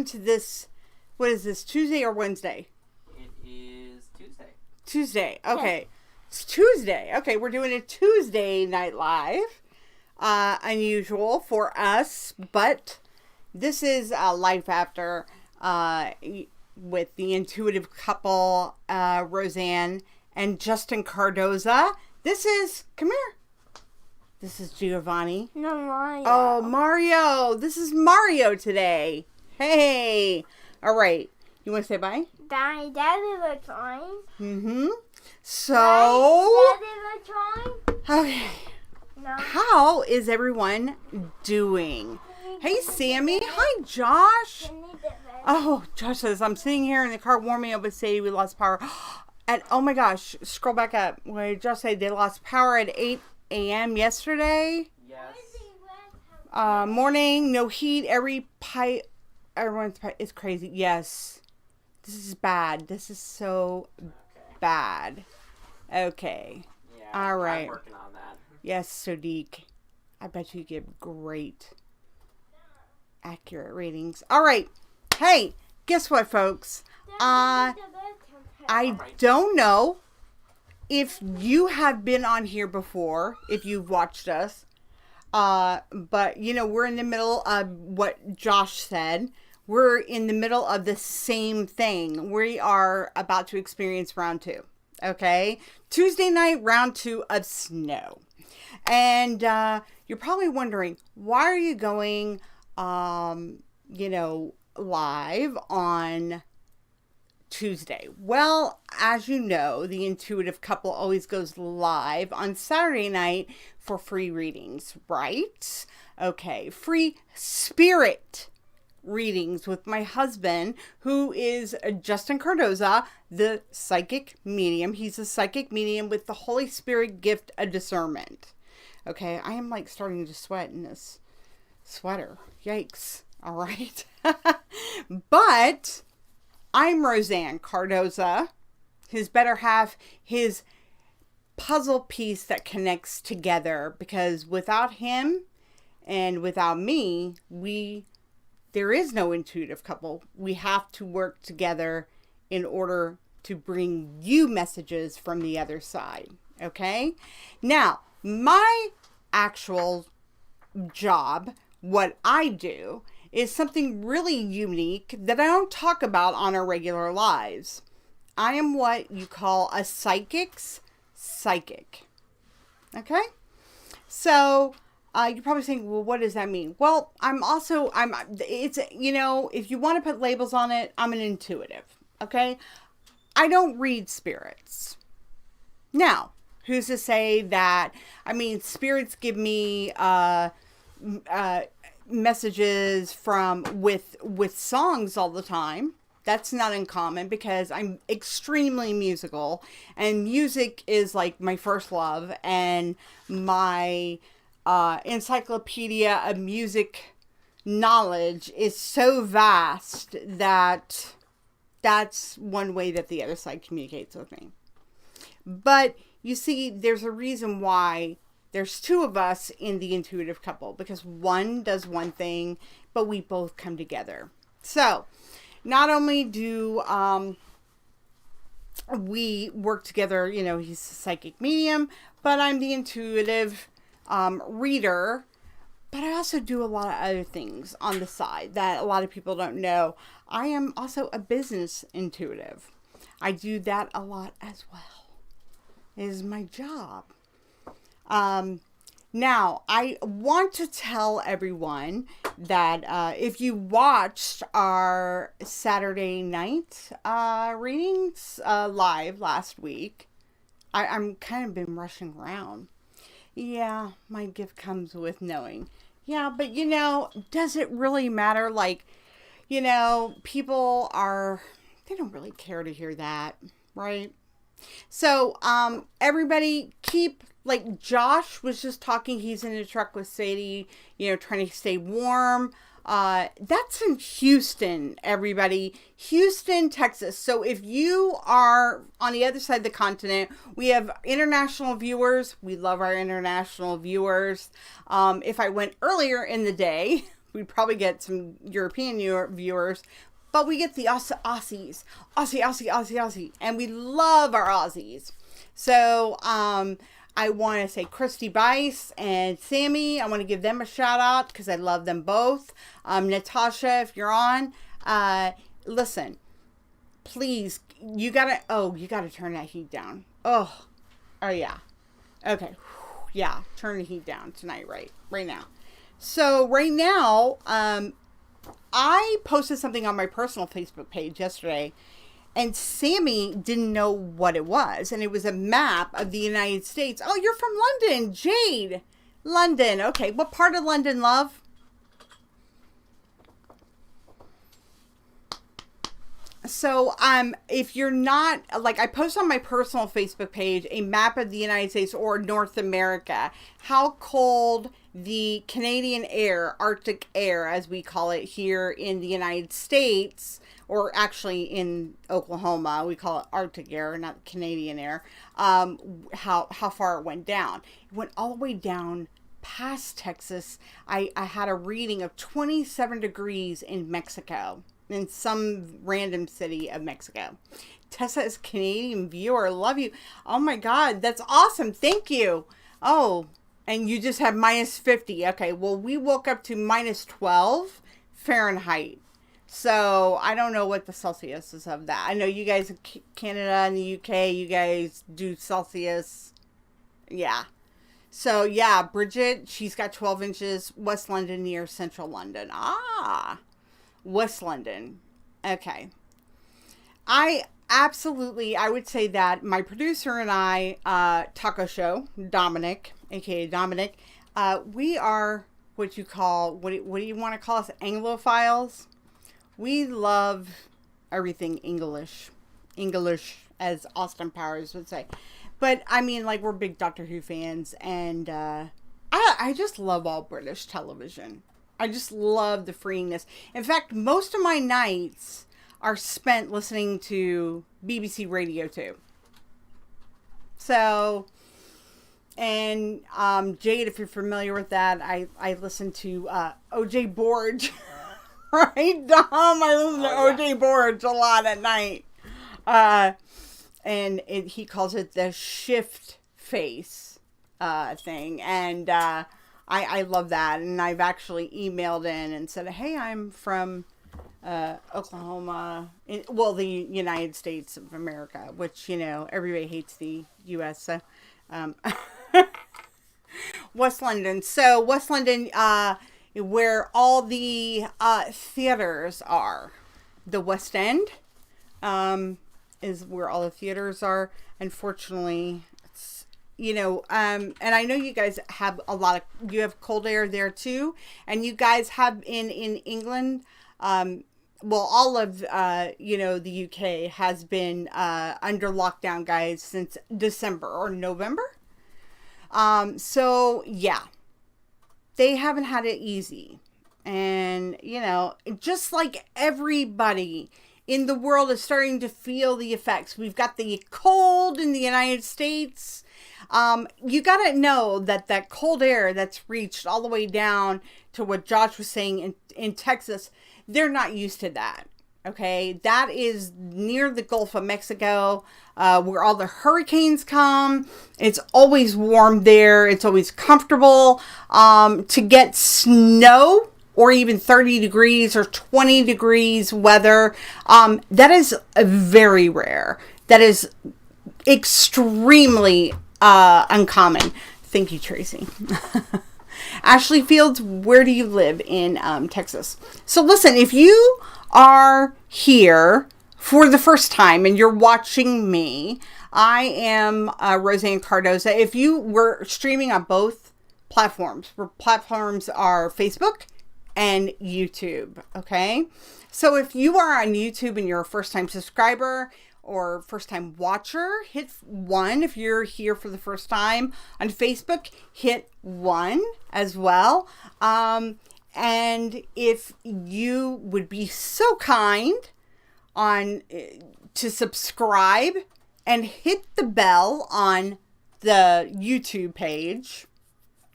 to this, what is this, Tuesday or Wednesday? It is Tuesday. Tuesday. Okay. Yeah. It's Tuesday. Okay, we're doing a Tuesday night live. Unusual for us, but this is Life After with the intuitive couple, Roseanne and Justin Cardoza. This is, come here. This is Giovanni. No, Mario. Oh, Mario. This is Mario today. Hey. All right. You want to say bye? Daddy was trying. Mm-hmm. So. Daddy was trying. Okay. No. How is everyone doing? Hey, Sammy. Hi, Josh. Oh, Josh says, I'm sitting here in the car warming up with Sadie. We lost power. And, oh, my gosh. Scroll back up. What did Josh say? They lost power at 8 a.m. yesterday. Yes. Morning, no heat. Everyone's pipe is crazy. Yes. This is bad. This is so bad. Okay. Yeah, all right. I'm working on that. Yes, Sadiq. I bet you give great, accurate ratings. All right. Hey, guess what, folks? I don't know if you have been on here before, if you've watched us, but, you know, we're in the middle of what Josh said. We're in the middle of the same thing. We are about to experience round 2, okay? Tuesday night, round 2 of snow. And you're probably wondering, why are you going, you know, live on Tuesday? Well, as you know, the intuitive couple always goes live on Saturday night for free readings, right? Okay, free spirit readings with my husband, who is Justin Cardoza, the psychic medium. He's a psychic medium with the Holy Spirit gift of discernment. Okay, I am like starting to sweat in this sweater. Yikes. All right. But I'm Roseanne Cardoza, his better half, his puzzle piece that connects together, because without him and without me, there is no intuitive couple. We have to work together in order to bring you messages from the other side. Okay? Now, my actual job, what I do, is something really unique that I don't talk about on our regular lives. I am what you call a psychic's psychic. Okay? So, you're probably saying, well, what does that mean? Well, it's, you know, if you want to put labels on it, I'm an intuitive. Okay? I don't read spirits. Now, who's to say that, I mean, spirits give me, messages with songs all the time. That's not uncommon because I'm extremely musical, and music is like my first love, and my encyclopedia of music knowledge is so vast that that's one way that the other side communicates with me. But you see, there's a reason why there's 2 of us in the intuitive couple, because one does one thing, but we both come together. So, not only do we work together, you know, he's a psychic medium, but I'm the intuitive reader. But I also do a lot of other things on the side that a lot of people don't know. I am also a business intuitive. I do that a lot as well. It is my job. Now, I want to tell everyone that if you watched our Saturday night readings live last week, I'm kind of been rushing around. Yeah, my gift comes with knowing. Yeah, but you know, does it really matter? Like, you know, people they don't really care to hear that, right? So, everybody keep, like Josh was just talking, he's in the truck with Sadie, you know, trying to stay warm. That's in Houston, everybody. Houston, Texas. So if you are on the other side of the continent, we have international viewers. We love our international viewers. If I went earlier in the day, we'd probably get some European viewers, but we get the Aussies. Aussie. And we love our Aussies. So, I want to say Christy Bice and Sammy. I want to give them a shout out because I love them both. Natasha, if you're on, listen, please, you gotta turn that heat down. Oh yeah. Okay. Yeah. Turn the heat down tonight, right now. So right now, I posted something on my personal Facebook page yesterday, and Sammy didn't know what it was. And it was a map of the United States. Oh, you're from London, Jade. London. Okay. What part of London, love? So, if you're not, like, I post on my personal Facebook page a map of the United States or North America, how cold the Canadian air, Arctic air, as we call it here in the United States, or actually in Oklahoma, we call it Arctic air, not Canadian air, how far it went down. It went all the way down past Texas. I had a reading of 27 degrees in Mexico, in some random city of Mexico. Tessa is Canadian viewer. Love you. Oh my God, that's awesome. Thank you. Oh, and you just have minus 50. Okay, well, we woke up to minus 12 Fahrenheit. So I don't know what the Celsius is of that. I know you guys in Canada and the UK, you guys do Celsius. Yeah. So yeah, Bridget, she's got 12 inches, West London near Central London. Ah, West London. Okay. I would say that my producer and I, Taco Show, Dominic, aka Dominic, we are what do you want to call us? Anglophiles. We love everything English, as Austin Powers would say. But I mean, like, we're big Doctor Who fans, and I just love all British television. I just love the freeingness. In fact, most of my nights are spent listening to BBC Radio 2. So, and Jade, if you're familiar with that, I listen to OJ Borge. Right, Dom? I listen to OJ Borge a lot at night. And he calls it the shift face thing. And I love that. And I've actually emailed in and said, hey, I'm from Oklahoma, the United States of America, which, everybody hates the U.S. So, West London. So West London, where all the theaters are. The West End is where all the theaters are. Unfortunately, it's, and I know you guys have you have cold air there too. And you guys have in England, all of, the UK has been under lockdown, guys, since December or November. So, yeah. They haven't had it easy. And, just like everybody in the world is starting to feel the effects. We've got the cold in the United States. You got to know that cold air that's reached all the way down to what Josh was saying in Texas, they're not used to that. Okay, that is near the Gulf of Mexico, where all the hurricanes come. It's always warm there. It's always comfortable. To get snow or even 30 degrees or 20 degrees weather, that is very rare. That is extremely uncommon. Thank you, Tracy. Ashley Fields, where do you live in Texas? So listen, if you are here for the first time and you're watching me, I am Roseanne Cardoza. If you were streaming on both platforms, where platforms are Facebook and YouTube, okay? So if you are on YouTube and you're a first-time subscriber or first-time watcher, hit 1. If you're here for the first time on Facebook, hit 1 as well. And if you would be so kind to subscribe and hit the bell on the YouTube page,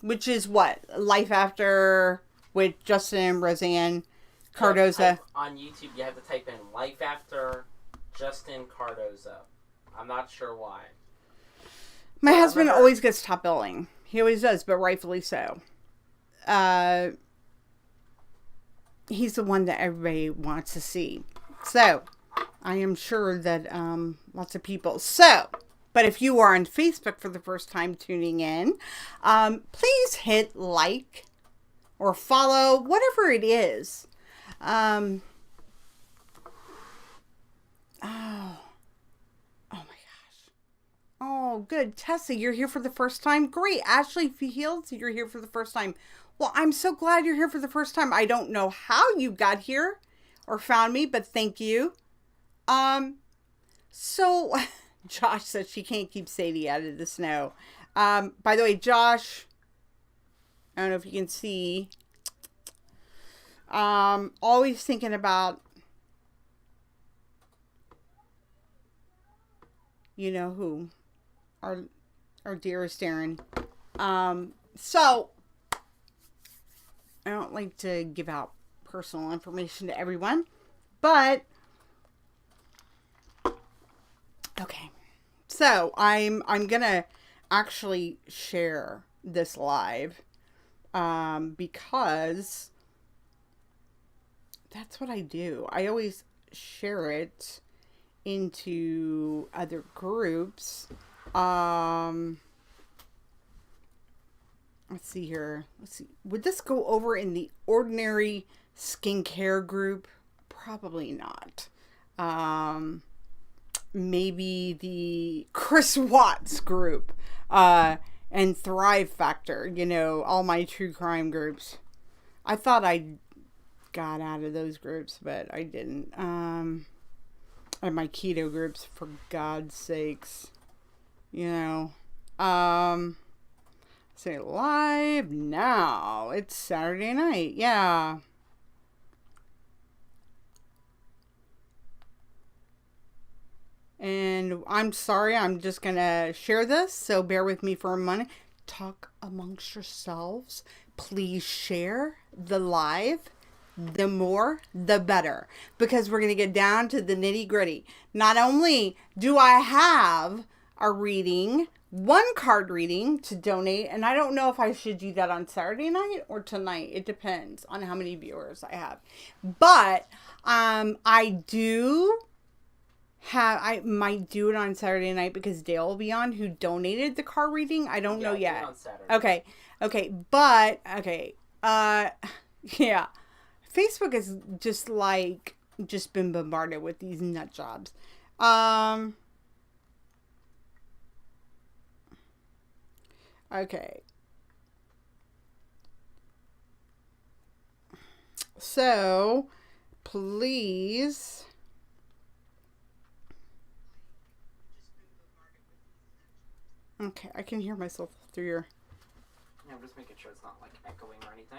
which is what? Life After with Justin and Roseanne Cardoza. On YouTube, you have to type in Life After Justin Cardoza. I'm not sure why. My husband always gets top billing. He always does, but rightfully so. He's the one that everybody wants to see. So, I am sure that lots of people. So, but if you are on Facebook for the first time tuning in, please hit like or follow, whatever it is. Oh my gosh. Oh, good. Tessa, you're here for the first time. Great. Ashley Fields, you're here for the first time. Well, I'm so glad you're here for the first time. I don't know how you got here or found me, but thank you. So Josh says she can't keep Sadie out of the snow. By the way, Josh, I don't know if you can see, always thinking about, you know who, our dearest Darren. So I don't like to give out personal information to everyone, but okay. So I'm gonna actually share this live because that's what I do. I always share it into other groups. Let's see here. Let's see. Would this go over in the ordinary skincare group? Probably not. Maybe the Chris Watts group, and Thrive Factor, you know, all my true crime groups. I thought I got out of those groups, but I didn't. And my keto groups, for God's sakes, you know. Say live now. It's Saturday night. Yeah. And I'm sorry, I'm just going to share this, so bear with me for a minute. Talk amongst yourselves. Please share the live. The more, the better. Because we're going to get down to the nitty gritty. Not only do I have a reading, one card reading to donate, and I don't know if I should do that on Saturday night or tonight. It depends on how many viewers I have. But I might do it on Saturday night because Dale will be on, who donated the card reading. I don't know yet. On Saturday. Okay. Yeah. Facebook is just been bombarded with these nut jobs. Okay. So, please. Okay, I can hear myself through your... Yeah, I'm just making sure it's not, like, echoing or anything.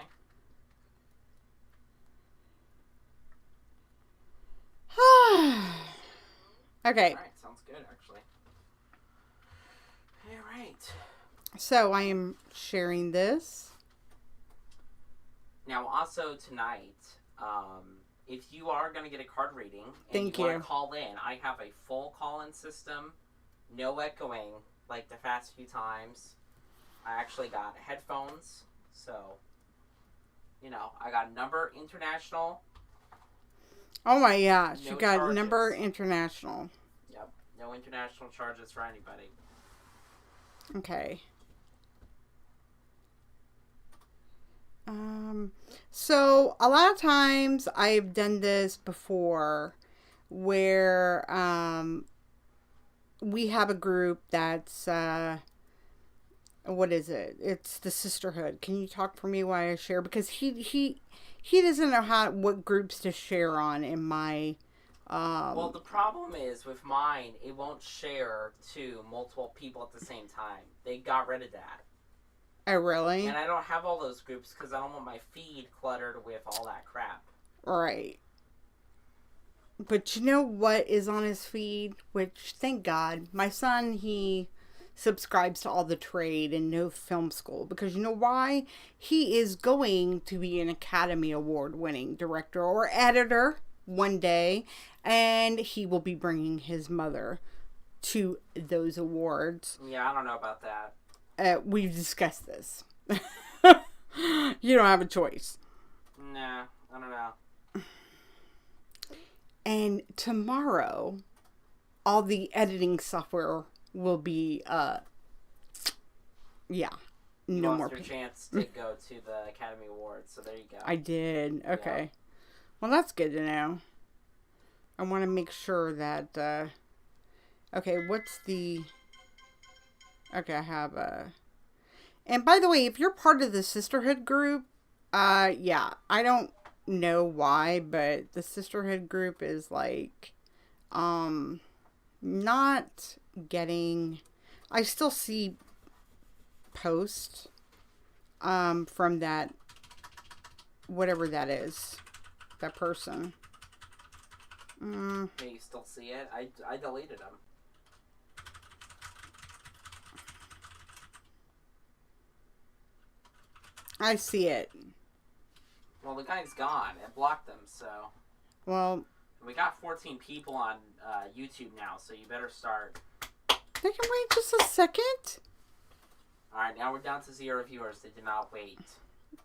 Okay. Alright, sounds good, actually. Alright. So, I am sharing this. Now, also tonight, if you are going to get a card reading and you want to call in, I have a full call-in system, no echoing, like the past few times. I actually got headphones, so, you know, I got number international. Oh my gosh, No you got charges. number international. Yep, no international charges for anybody. Okay. So a lot of times I've done this before where, we have a group that's, what is it? It's the Sisterhood. Can you talk for me while I share? Because he doesn't know what groups to share on in my, Well, the problem is with mine, it won't share to multiple people at the same time. They got rid of that. Oh, really? And I don't have all those groups because I don't want my feed cluttered with all that crap. Right. But you know what is on his feed? Which, thank God, my son, he subscribes to all the trade and no film school. Because you know why? He is going to be an Academy Award winning director or editor one day. And he will be bringing his mother to those awards. Yeah, I don't know about that. We've discussed this. You don't have a choice. Nah, I don't know. And tomorrow, all the editing software will be, no more. Your chance to go to the Academy Awards, so there you go. I did. Okay. Yeah. Well, that's good to know. I want to make sure that, okay, what's the, okay, I have, and by the way, if you're part of the Sisterhood group, yeah, I don't know why, but the Sisterhood group is like, not getting, I still see posts, from that, whatever that is, that person. Yeah, you still see it? I deleted them. I see it. Well, the guy's gone. It blocked them, so. Well, We got 14 people on YouTube now, so you better start. they can wait just a second. Alright, now we're down to 0 viewers. They did not wait.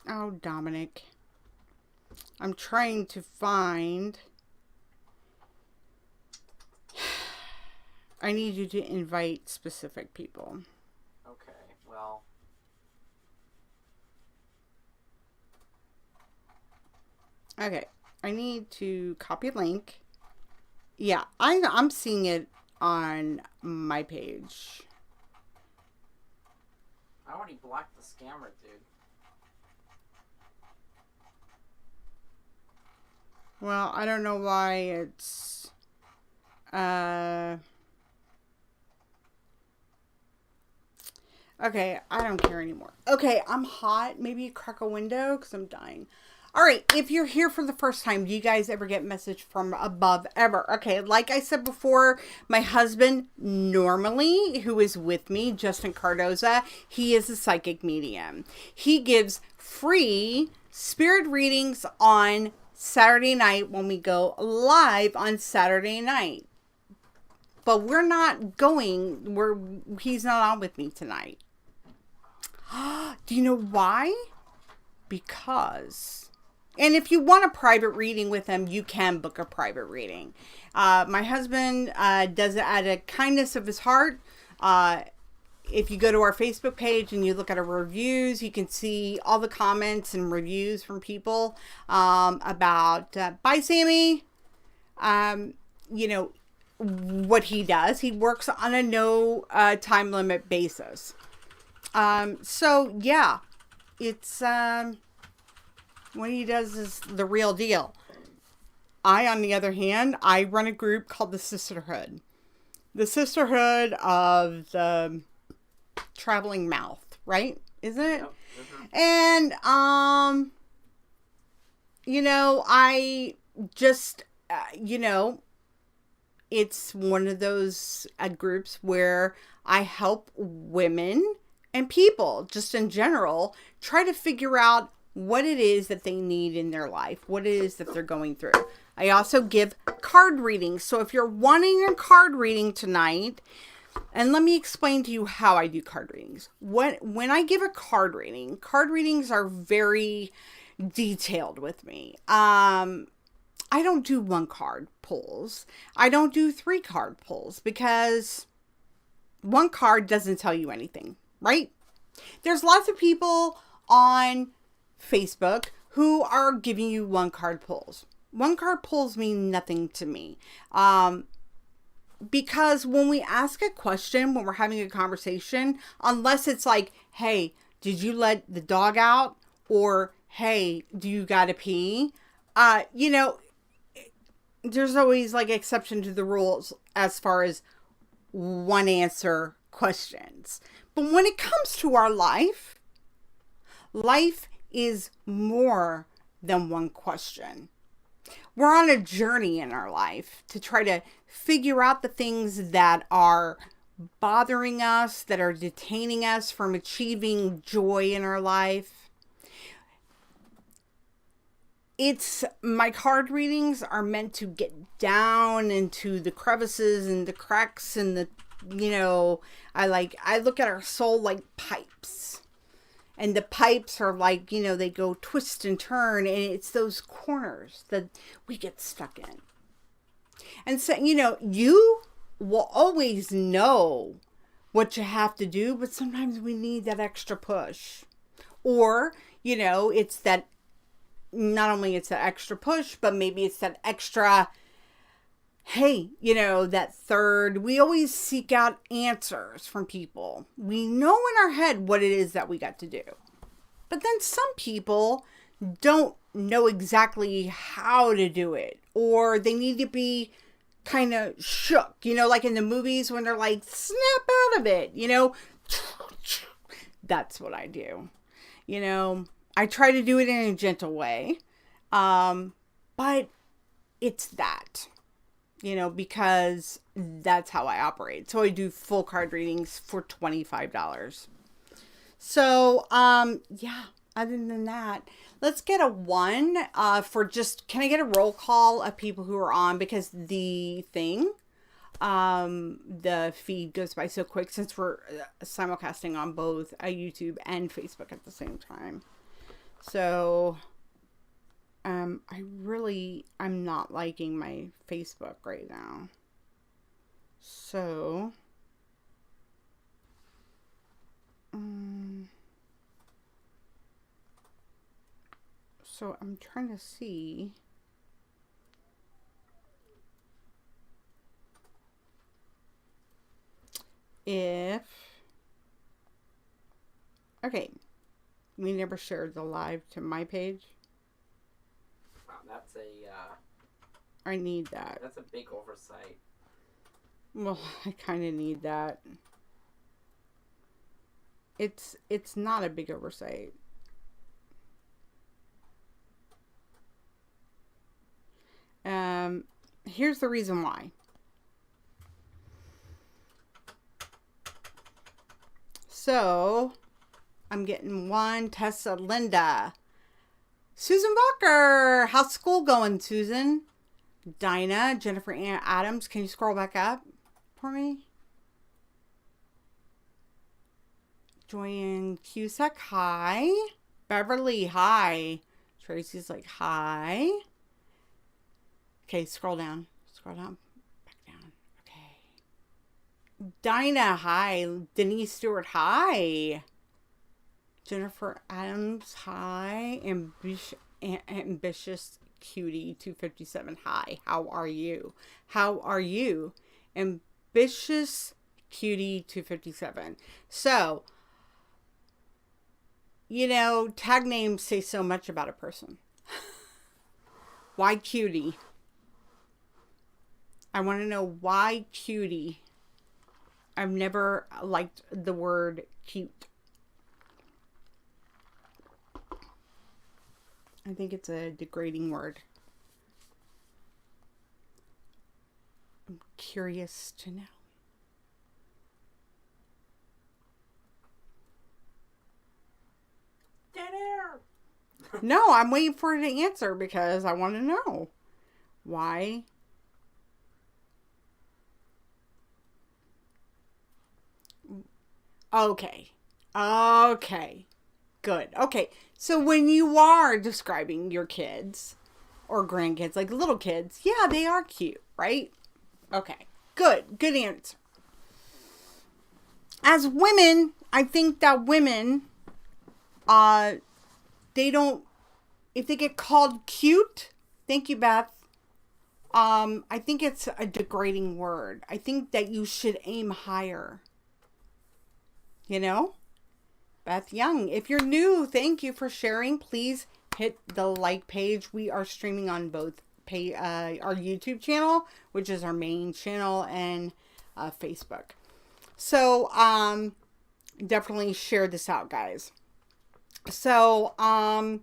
Oh, Dominic. I'm trying to find. I need you to invite specific people. Okay, well. Okay, I need to copy link. Yeah, I'm seeing it on my page. I already blocked the scammer, dude. Well, I don't know why it's, okay, I don't care anymore. Okay, I'm hot. Maybe crack a window because I'm dying. All right, if you're here for the first time, do you guys ever get message from above ever? Okay, like I said before, my husband normally, who is with me, Justin Cardoza, he is a psychic medium. He gives free spirit readings on Saturday night when we go live on Saturday night. But we're not going, he's not on with me tonight. Do you know why? Because, and if you want a private reading with him, you can book a private reading. My husband does it out of kindness of his heart. If you go to our Facebook page and you look at our reviews, you can see all the comments and reviews from people about, bye, Sammy. You know, what he does. He works on a no time limit basis. So, yeah, it's, what he does is the real deal. I, on the other hand, I run a group called the Sisterhood. The Sisterhood of the Traveling Mouth, right? Isn't it? Yep. And, you know, I just, you know, it's one of those groups where I help women and people, just in general, try to figure out what it is that they need in their life, what it is that they're going through. I also give card readings. So if you're wanting a card reading tonight, and let me explain to you how I do card readings. When I give a card readings are very detailed with me. I don't do 1 card pulls. I don't do 3 card pulls because 1 card doesn't tell you anything, right? There's lots of people on Facebook who are giving you 1 card pulls. 1 card pulls mean nothing to me. Because when we ask a question, when we're having a conversation, unless it's like, hey, did you let the dog out? Or, hey, do you gotta pee? You know, there's always like exception to the rules as far as 1 answer questions. But when it comes to our life is more than 1 question. We're on a journey in our life to try to figure out the things that are bothering us, that are detaining us from achieving joy in our life. My card readings are meant to get down into the crevices and the cracks and the, I look at our soul like pipes. And the pipes are like, they go twist and turn, and it's those corners that we get stuck in. And so, you will always know what you have to do, but sometimes we need that extra push. Or, it's that, not only it's that extra push, but maybe it's that extra, hey, that third. We always seek out answers from people. We know in our head what it is that we got to do. But then some people don't know exactly how to do it. Or they need to be kind of shook. Like in the movies when they're like, snap out of it. That's what I do. I try to do it in a gentle way. But it's that. Because that's how I operate. So I do full card readings for $25. So, yeah, other than that, let's get a 1, for just, can I get a roll call of people who are on? Because the feed goes by so quick since we're simulcasting on both YouTube and Facebook at the same time. So, I'm not liking my Facebook right now. So, I'm trying to see if, okay, we never shared the live to my page. Wow, that's I need that. That's a big oversight. Well, I kind of need that. It's not a big oversight. Here's the reason why. So, I'm getting 1, Tessa, Linda, Susan Walker. How's school going, Susan? Dinah, Jennifer Ann Adams. Can you scroll back up for me? Joanne Cusack, hi. Beverly, hi. Tracy's like, hi. Okay, scroll down. Scroll down. Back down. Okay. Dinah, hi. Denise Stewart, hi. Jennifer Adams, hi. Ambitious Cutie 257, hi. How are you? How are you? Ambitious Cutie 257. So, tag names say so much about a person. Why Cutie? I want to know why Cutie. I've never liked the word cute. I think it's a degrading word. I'm curious to know. Dead air. No, I'm waiting for her to answer because I want to know why. Okay. Good. Okay. So when you are describing your kids or grandkids, like little kids, yeah, they are cute, right? Okay. Good answer. As women, I think that women, they don't, if they get called cute, thank you, Beth. I think it's a degrading word. I think that you should aim higher. Beth Young, if you're new, thank you for sharing. Please hit the like page. We are streaming on both our YouTube channel, which is our main channel, and Facebook. So, definitely share this out, guys. So, I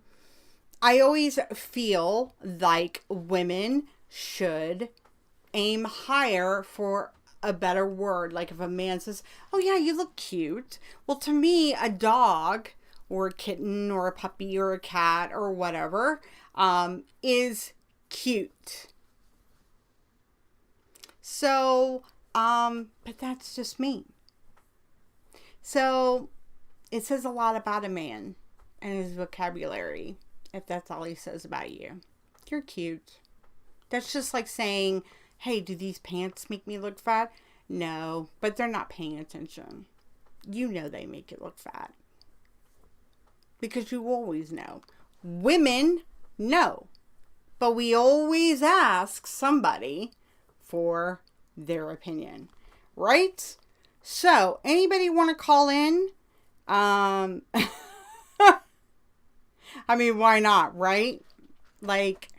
always feel like women should aim higher for a better word. Like if a man says, oh yeah, you look cute. Well, to me, a dog or a kitten or a puppy or a cat or whatever is cute. So, but that's just me. So it says a lot about a man and his vocabulary if that's all he says about you. You're cute. That's just like saying, hey, do these pants make me look fat? No, but they're not paying attention. You know they make you look fat. Because you always know. Women know. But we always ask somebody for their opinion. Right? So, anybody want to call in? I mean, why not, right? Like,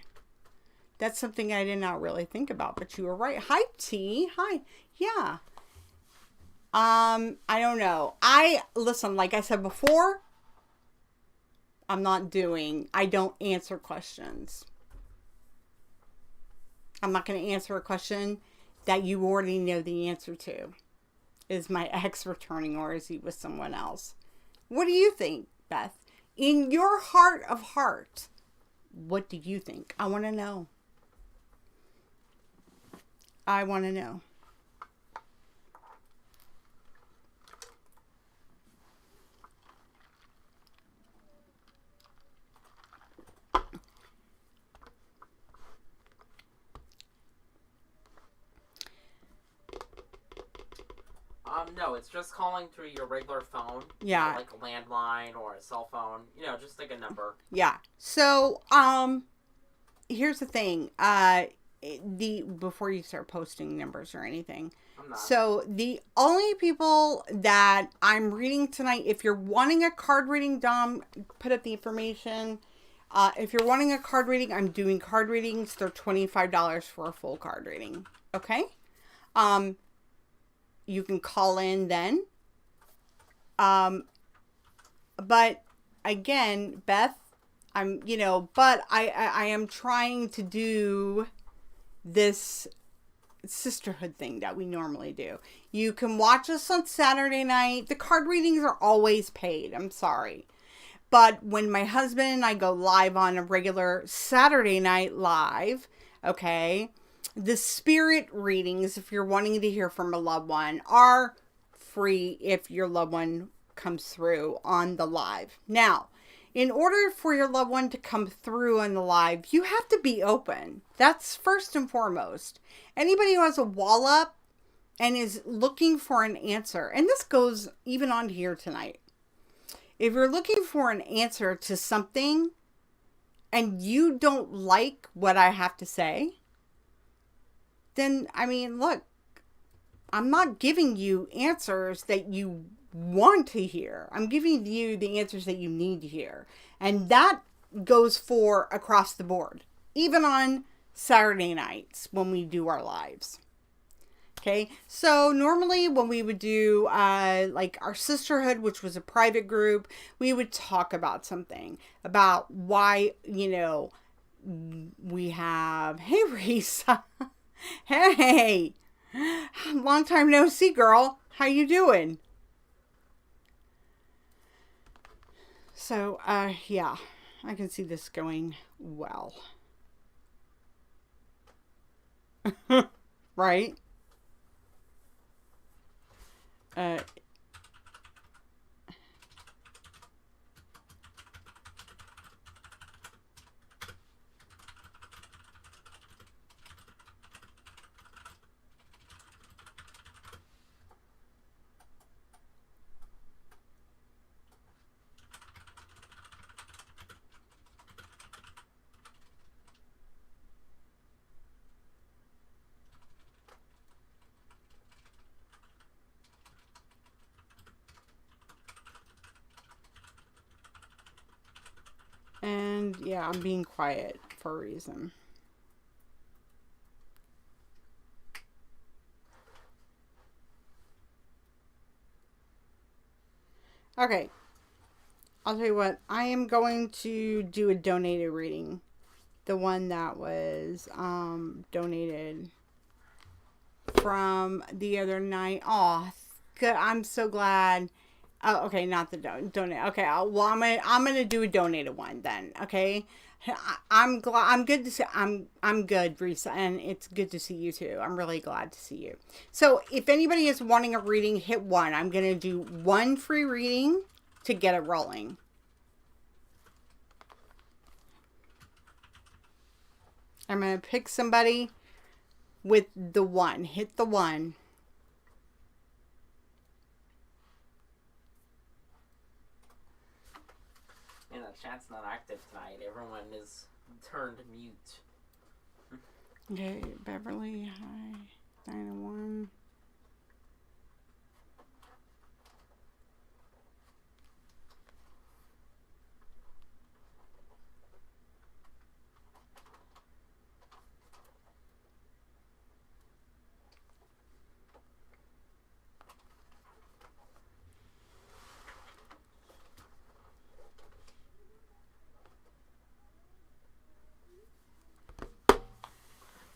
that's something I did not really think about, but you were right. Hi, T. Hi. Yeah. I don't know. Listen, like I said before, I don't answer questions. I'm not going to answer a question that you already know the answer to. Is my ex returning or is he with someone else? What do you think, Beth? In your heart of heart, what do you think? I want to know. I want to know. No, it's just calling through your regular phone. Yeah. Like a landline or a cell phone. Just like a number. Yeah. So, here's the thing. Before you start posting numbers or anything. I'm not. So, the only people that I'm reading tonight, if you're wanting a card reading, Dom, put up the information. If you're wanting a card reading, I'm doing card readings. They're $25 for a full card reading. Okay? You can call in then. But again, Beth, but I am trying to do this sisterhood thing that we normally do. You can watch us on Saturday night. The card readings are always paid. I'm sorry. But when my husband and I go live on a regular Saturday night live, okay, the spirit readings, if you're wanting to hear from a loved one, are free if your loved one comes through on the live. Now, in order for your loved one to come through on the live, you have to be open. That's first and foremost. Anybody who has a wall up and is looking for an answer, and this goes even on here tonight. If you're looking for an answer to something and you don't like what I have to say, then, look, I'm not giving you answers that you want to hear. I'm giving you the answers that you need to hear. And that goes for across the board. Even on Saturday nights when we do our lives. Okay, so normally when we would do like our sisterhood, which was a private group, we would talk about something. About why, we have, hey Reese, hey, long time no see, girl. How you doing? So, yeah, I can see this going well. Right? And yeah, I'm being quiet for a reason. Okay. I'll tell you what, I am going to do a donated reading. The one that was donated from the other night. Oh, good. I'm so glad. Oh, okay, not the donate. Okay, well, I'm gonna do a donated one then. Okay, I'm glad. I'm good to see. I'm good, Risa, and it's good to see you too. I'm really glad to see you. So, if anybody is wanting a reading, hit 1. I'm gonna do 1 free reading to get it rolling. I'm gonna pick somebody with the 1. Hit the 1. And the chat's not active tonight. Everyone is turned mute. Okay, Beverly, hi. 901.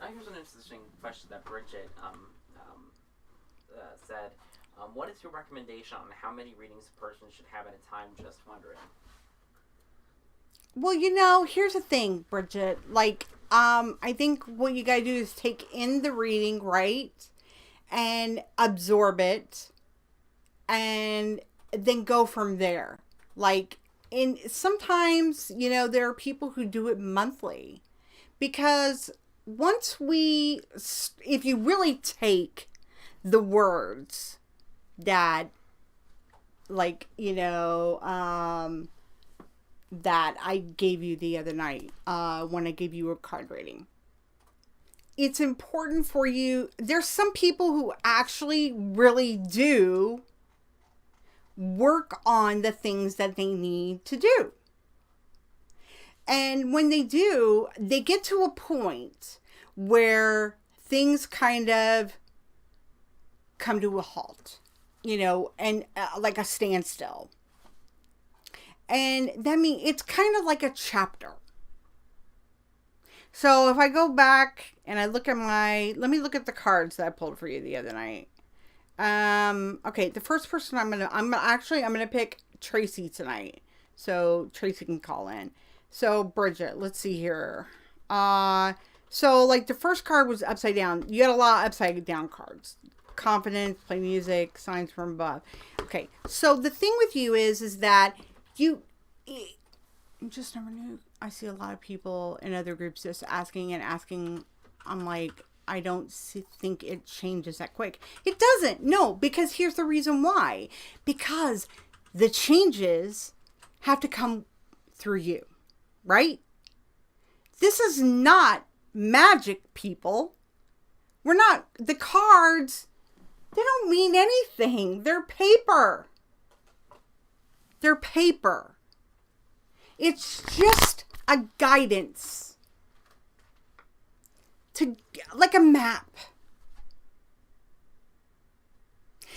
Now here's an interesting question that Bridget said. What is your recommendation on how many readings a person should have at a time? Just wondering. Well, here's the thing, Bridget. Like, I think what you gotta do is take in the reading, right? And absorb it. And then go from there. Like, sometimes, there are people who do it monthly. Because if you really take the words that, like, that I gave you the other night, when I gave you a card reading, it's important for you. There's some people who actually really do work on the things that they need to do. And when they do, they get to a point where things kind of come to a halt, and like a standstill. And that means it's kind of like a chapter. So if I go back and I look at let me look at the cards that I pulled for you the other night. Okay, the first person I'm gonna pick Tracy tonight. So Tracy can call in. So Bridget, let's see here. So like the first card was upside down. You had a lot of upside down cards. Confidence, play music, signs from above. Okay, so the thing with you is that you just never knew. I see a lot of people in other groups just asking. I'm like, I don't think it changes that quick. It doesn't. No, because here's the reason why. Because the changes have to come through you, right? This is not magic, people. The cards, they don't mean anything. They're paper. They're paper. It's just a guidance. Like a map.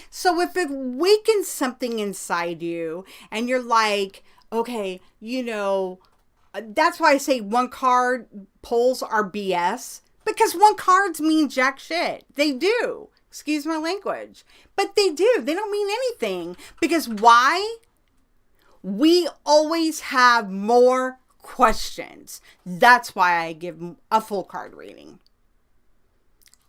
So if it wakens something inside you and you're like, okay, that's why I say 1 card pulls are BS, because 1 cards mean jack shit. They do. Excuse my language. But they do. They don't mean anything. Because why? We always have more questions. That's why I give a full card reading.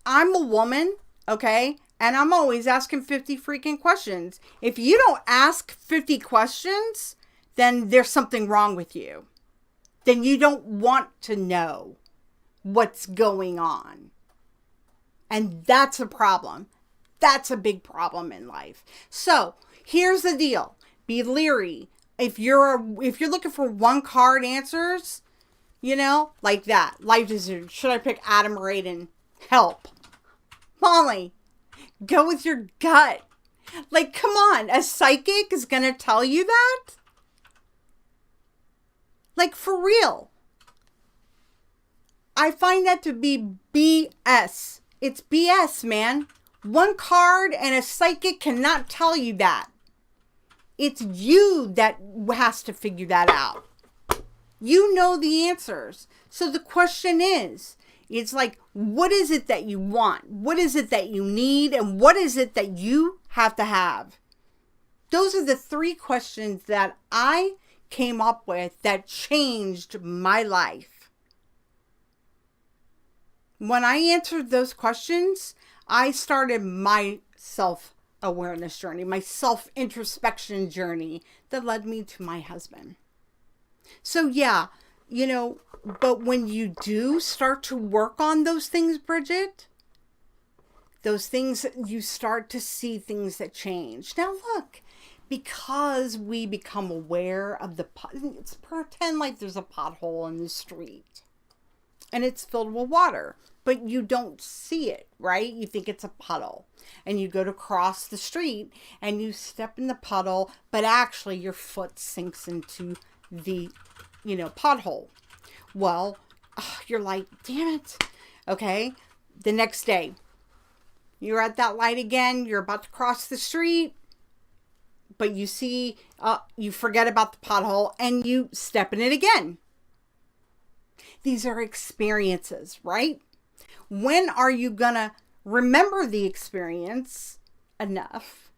I'm a woman, okay? And I'm always asking 50 freaking questions. If you don't ask 50 questions, then there's something wrong with you. Then you don't want to know what's going on. And that's a problem. That's a big problem in life. So here's the deal. Be leery. If you're looking for 1 card answers, like that. Life decision. Should I pick Adam or Aiden? Help. Molly, go with your gut. Like, come on. A psychic is going to tell you that? Like, for real. I find that to be BS. It's BS, man. 1 card and a psychic cannot tell you that. It's you that has to figure that out. You know the answers. So the question is It's like, what is it that you want? What is it that you need? And what is it that you have to have? Those are the 3 questions that I came up with that changed my life. When I answered those questions, I started my self-awareness journey, my self-introspection journey that led me to my husband. So yeah, but when you do start to work on those things, Bridget, those things, you start to see things that change. Now look, because we become aware of let's pretend like there's a pothole in the street and it's filled with water, but you don't see it, right? You think it's a puddle, and you go to cross the street and you step in the puddle, but actually your foot sinks into the, pothole. Well, you're like, damn it. Okay. The next day, you're at that light again. You're about to cross the street, but you see, you forget about the pothole and you step in it again. These are experiences, right? When are you gonna remember the experience enough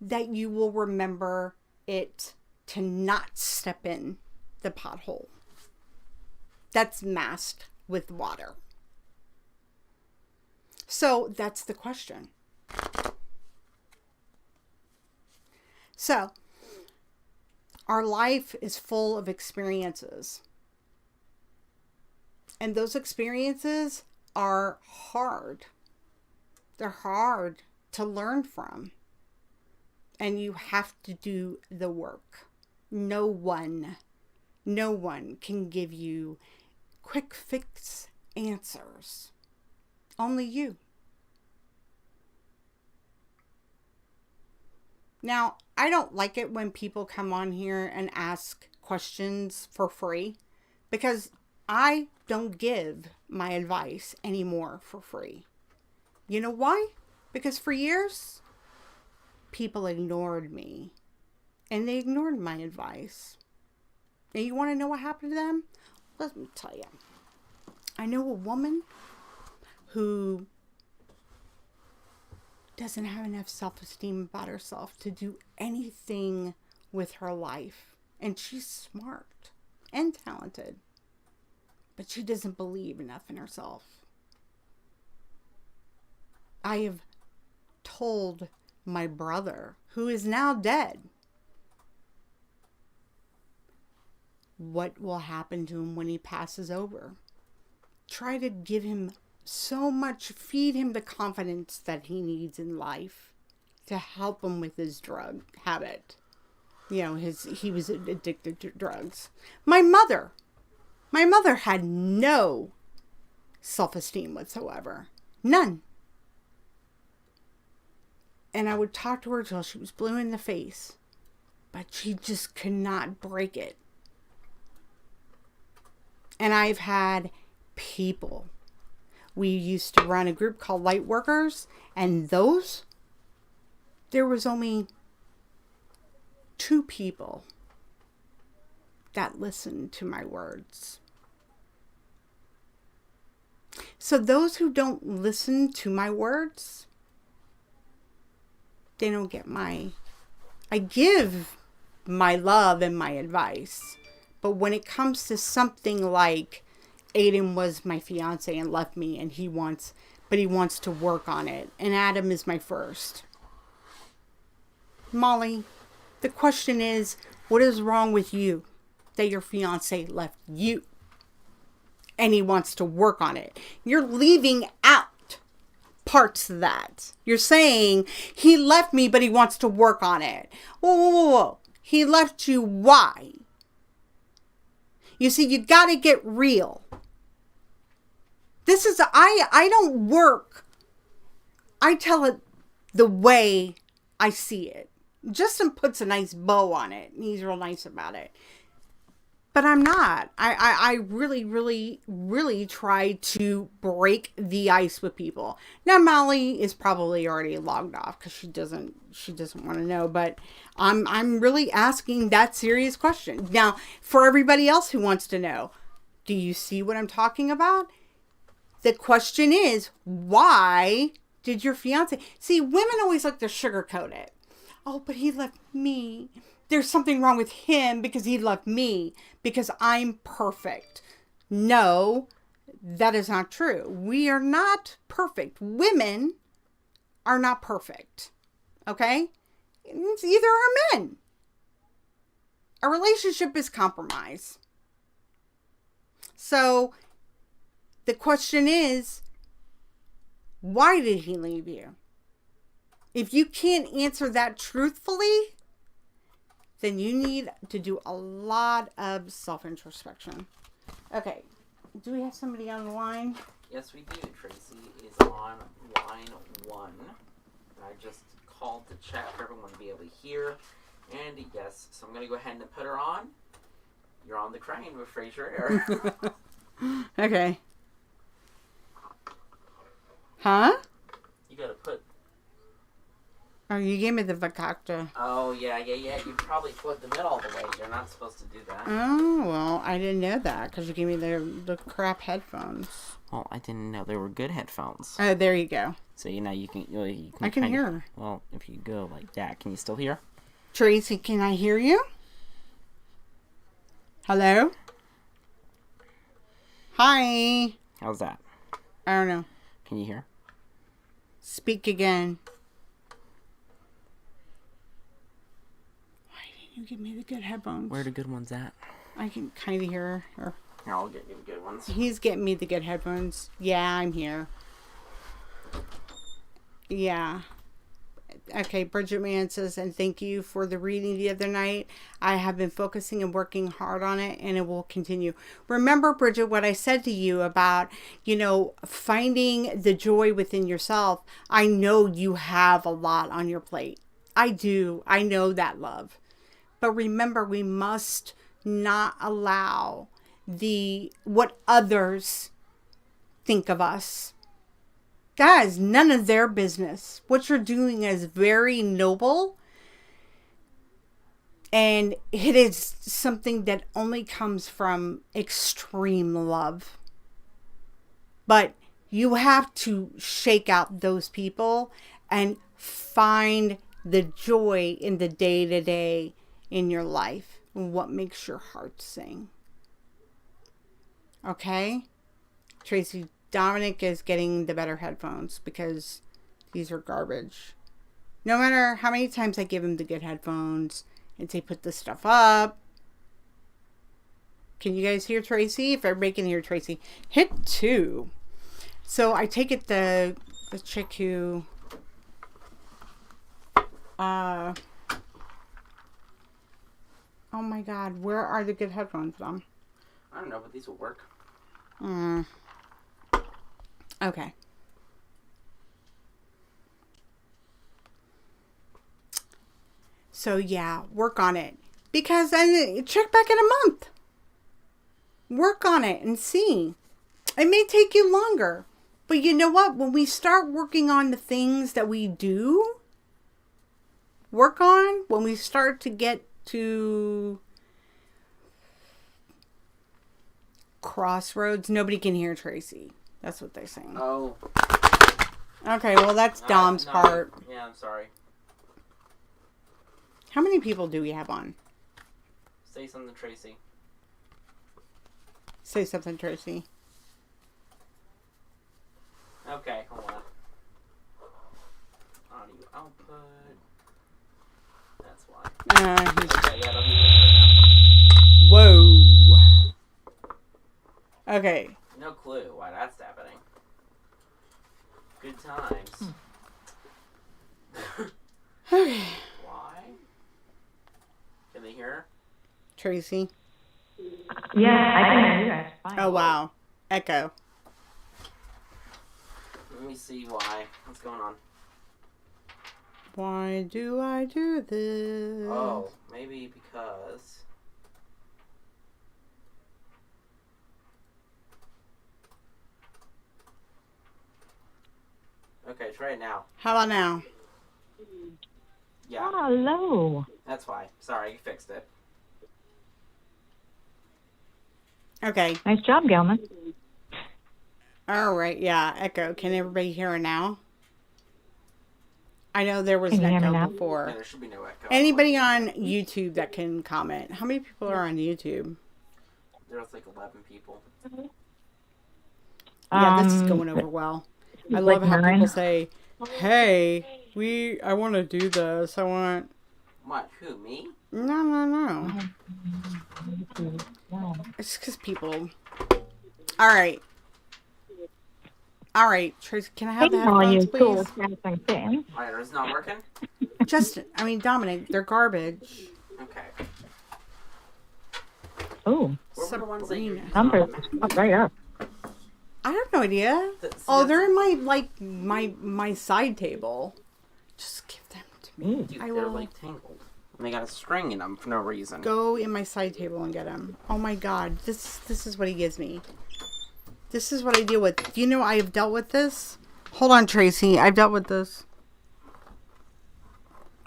that you will remember it to not step in the pothole that's masked with water? So that's the question. So our life is full of experiences. And those experiences are hard. They're hard to learn from. And you have to do the work. No one can give you quick fix answers. Only you. Now, I don't like it when people come on here and ask questions for free, because I don't give my advice anymore for free. You know why? Because for years, people ignored me, and they ignored my advice. And you want to know what happened to them? Let me tell you. I know a woman who doesn't have enough self-esteem about herself to do anything with her life. And she's smart and talented, but she doesn't believe enough in herself. I have told my brother, who is now dead, what will happen to him when he passes over. Try to give him so much, feed him the confidence that he needs in life to help him with his drug habit. He was addicted to drugs. My mother had no self-esteem whatsoever. None. And I would talk to her till she was blue in the face, but she just could not break it. And I've had people. We used to run a group called Light Workers, and there was only 2 people that listened to my words. So those who don't listen to my words, they don't get I give my love and my advice. But when it comes to something like Aiden was my fiance and left me, and he wants to work on it, and Adam is my first. Molly, the question is, what is wrong with you that your fiance left you and he wants to work on it? You're leaving out parts of that. You're saying he left me, but he wants to work on it. Whoa. He left you. Why? You see, you got to get real. This is, I don't work. I tell it the way I see it. Justin puts a nice bow on it, and he's real nice about it. But I'm not. I really, really, really try to break the ice with people. Now, Molly is probably already logged off because she doesn't want to know. But I'm really asking that serious question. Now, for everybody else who wants to know, Do you see what I'm talking about? The question is, why did your fiance... See, women always like to sugarcoat it. Oh, but he left me. There's something wrong with him because he left me. Because I'm perfect. No, that is not true. We are not perfect. Women are not perfect. Okay? It's either are men. A relationship is compromise. So, the question is, why did he leave you? If you can't answer that truthfully, then you need to do a lot of self-introspection. Okay, do we have somebody on the line? Yes, we do. Tracy is on line 1. I just called to check for everyone to be able to hear. And yes, so I'm going to go ahead and put her on. You're on the crane with Fraser Air. Okay. Huh? You got to put... Oh, you gave me the Vakakta. Oh, yeah. You probably flipped them in all the way. You're not supposed to do that. Oh, well, I didn't know that because you gave me the crap headphones. Well, I didn't know they were good headphones. Oh, there you go. So, you can I can hear her. Well, if you go like that, can you still hear? Tracy, can I hear you? Hello? Hi. How's that? I don't know. Can you hear? Speak again. Why didn't you give me the good headphones? Where are the good ones at? I can kind of hear her. Here, I'll get you the good ones. He's getting me the good headphones. Yeah, I'm here. Yeah. Okay, Bridget Mann says, and thank you for the reading the other night. I have been focusing and working hard on it, and it will continue. Remember, Bridget, what I said to you about, finding the joy within yourself. I know you have a lot on your plate. I do. I know that, love. But remember, we must not allow what others think of us. That is none of their business. What you're doing is very noble. And it is something that only comes from extreme love. But you have to shake out those people and find the joy in the day-to-day in your life. What makes your heart sing. Okay? Tracy, Dominic is getting the better headphones because these are garbage. No matter how many times I give him the good headphones and say put this stuff up. Can you guys hear Tracy? If everybody can hear Tracy, hit 2. So I take it the chick who oh my god, where are the good headphones, Dom? I don't know, but these will work. Okay. So yeah, work on it. Because then check back in a month. Work on it and see. It may take you longer. But you know what? When we start working on the things that we do work on, when we start to get to crossroads, nobody can hear Tracy. That's what they're saying. Oh. Okay, well, that's Dom's part. Yeah, I'm sorry. How many people do we have on? Say something, Tracy. Say something, Tracy. Okay, hold on. Audio output. That's why. Okay, yeah, that'll be Whoa. Okay. no clue why that's happening. Good times. Okay. Why? Can they hear? Tracy. Yeah, I can hear you guys fine. Oh, wow. Echo. Let me see why. What's going on? Why do I do this? Oh, maybe because... Okay, try it now. How about now? Yeah, Hello. that's why. Sorry, you fixed it. Okay. Nice job, Gelman. All right. Yeah. Echo. Can everybody hear her now? I know there was Can an you hear me echo now? before. Yeah, there should be no echo. Anybody on YouTube that can comment? How many people are on YouTube? There's like 11 people. Yeah, this is going over well. I like love how 9. people say, "Hey, I want to do this. I want." What? Who? Me? No. It's because people. All right, Tracy. Can I have the headphones, please? Alright, it's not working? Dominic, they're garbage. Okay. Oh, What were the ones that you used numbers on? right up. I have no idea. Oh, they're in my side table. Just give them to me. Ooh. Dude, I they're will like tangled. And they got a string in them for no reason. go in my side table and get them. Oh my god, this is what he gives me. This is what I deal with. Do you know I have dealt with this? Hold on, Tracy. I've dealt with this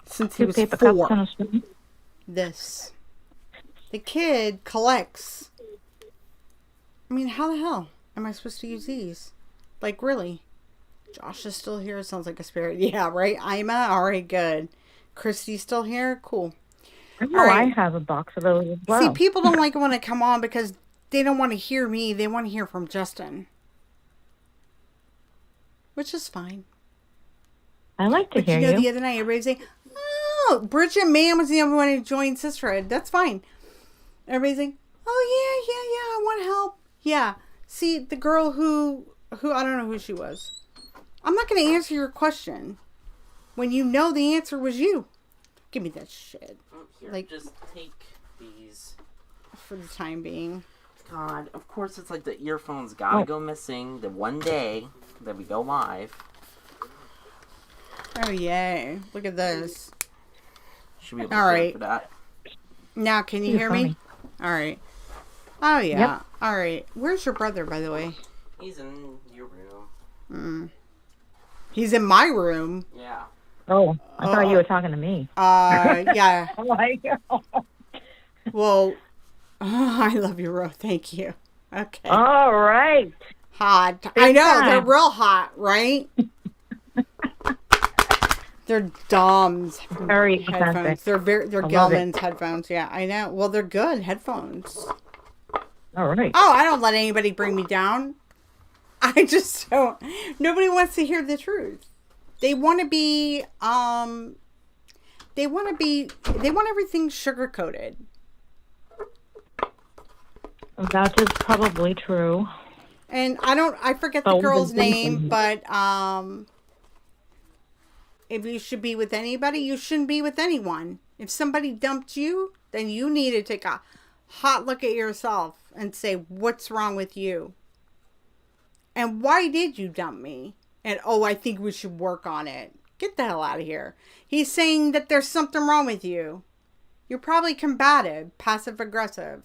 since he Two was paper cups 4. and a spoon. This. The kid collects. I mean, how the hell am I supposed to use these? Like, really? Josh is still here. Sounds like a spirit. Yeah, right? Ima? Alright, good. Christy's still here? Cool. I know Alright. I have a box of those as well. See, people don't like it when I come on because they don't want to hear me. They want to hear from Justin. Which is fine. I like to But hear you know, you. the other night, everybody was saying, oh, Bridget Mann was the only one who joined Sisterhood. That's fine. Everybody's like, oh, yeah, I want help. Yeah. See, the girl who I don't know who she was. I'm not going to answer your question when you know the answer was you. Give me that shit Here, Like- just take these. for the time being. God, of course it's like the earphones gotta go missing the one day that we go live. Oh, yay. Look at this. Should be able to All pay right. for that. Now, can you You're hear me? funny. All right. Oh, yeah. Yep. All right. Where's your brother, by the way? He's in your room. He's in my room. Yeah. Oh, I thought you were talking to me. Yeah. Oh my God. Well, I love you, Ro. Thank you. Okay. All right. Hot. I know. time. They're real hot, right? They're Dom's Very headphones. authentic. They're I love it. Gelman's headphones. Yeah, I know. Well, they're good headphones. All right. Oh, I don't let anybody bring me down. I just don't. Nobody wants to hear the truth. They want to be, they want everything sugar coated. That is probably true. And I forget But the we've been girl's name, thinking- but, if you should be with anybody, you shouldn't be with anyone. If somebody dumped you, then you need to take a hot look at yourself and say, what's wrong with you? And why did you dump me? And, oh, I think we should work on it. Get the hell out of here. He's saying that there's something wrong with you. You're probably combative, passive aggressive.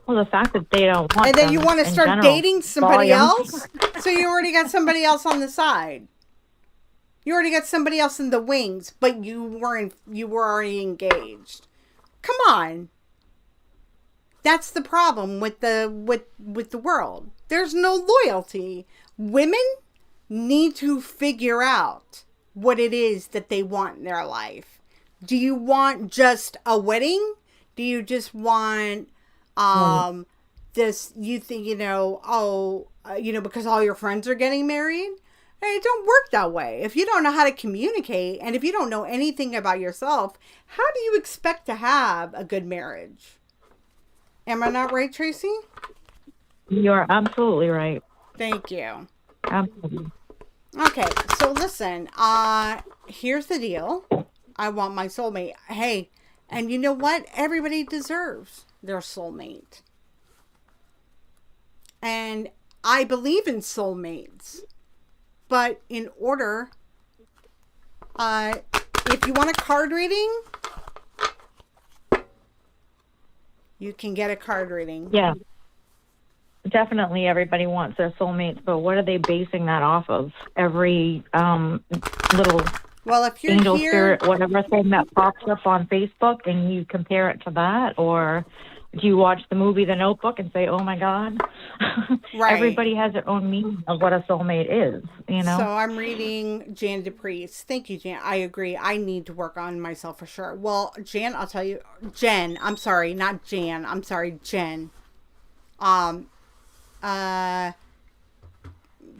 Well, the fact that they don't want And then you them want to in start general, dating somebody volume. else? So you already got somebody else on the side. You already got somebody else in the wings, but you were already engaged. Come on. That's the problem with the world. There's no loyalty. Women need to figure out what it is that they want in their life. Do you want just a wedding? Do you just want this, you think, because all your friends are getting married? Hey, it don't work that way. If you don't know how to communicate and if you don't know anything about yourself, how do you expect to have a good marriage? Am I not right, Tracy? You're absolutely right. Thank you. Absolutely. Okay, so listen, here's the deal. I want my soulmate. Hey, and you know what? Everybody deserves their soulmate. And I believe in soulmates. But in order, if you want a card reading, you can get a card reading. Yeah. Definitely everybody wants their soulmates, but what are they basing that off of? Every little Well, if you're angel here, spirit, whatever thing that pops up on Facebook, and you compare it to that, or do you watch the movie The Notebook and say, "Oh my God"? Right. Everybody has their own meaning of what a soulmate is. You know. So I'm reading Jan DePriest. Thank you, Jan. I agree. I need to work on myself for sure. Well, Jan, I'll tell you, Jen. I'm sorry, not Jan. I'm sorry, Jen.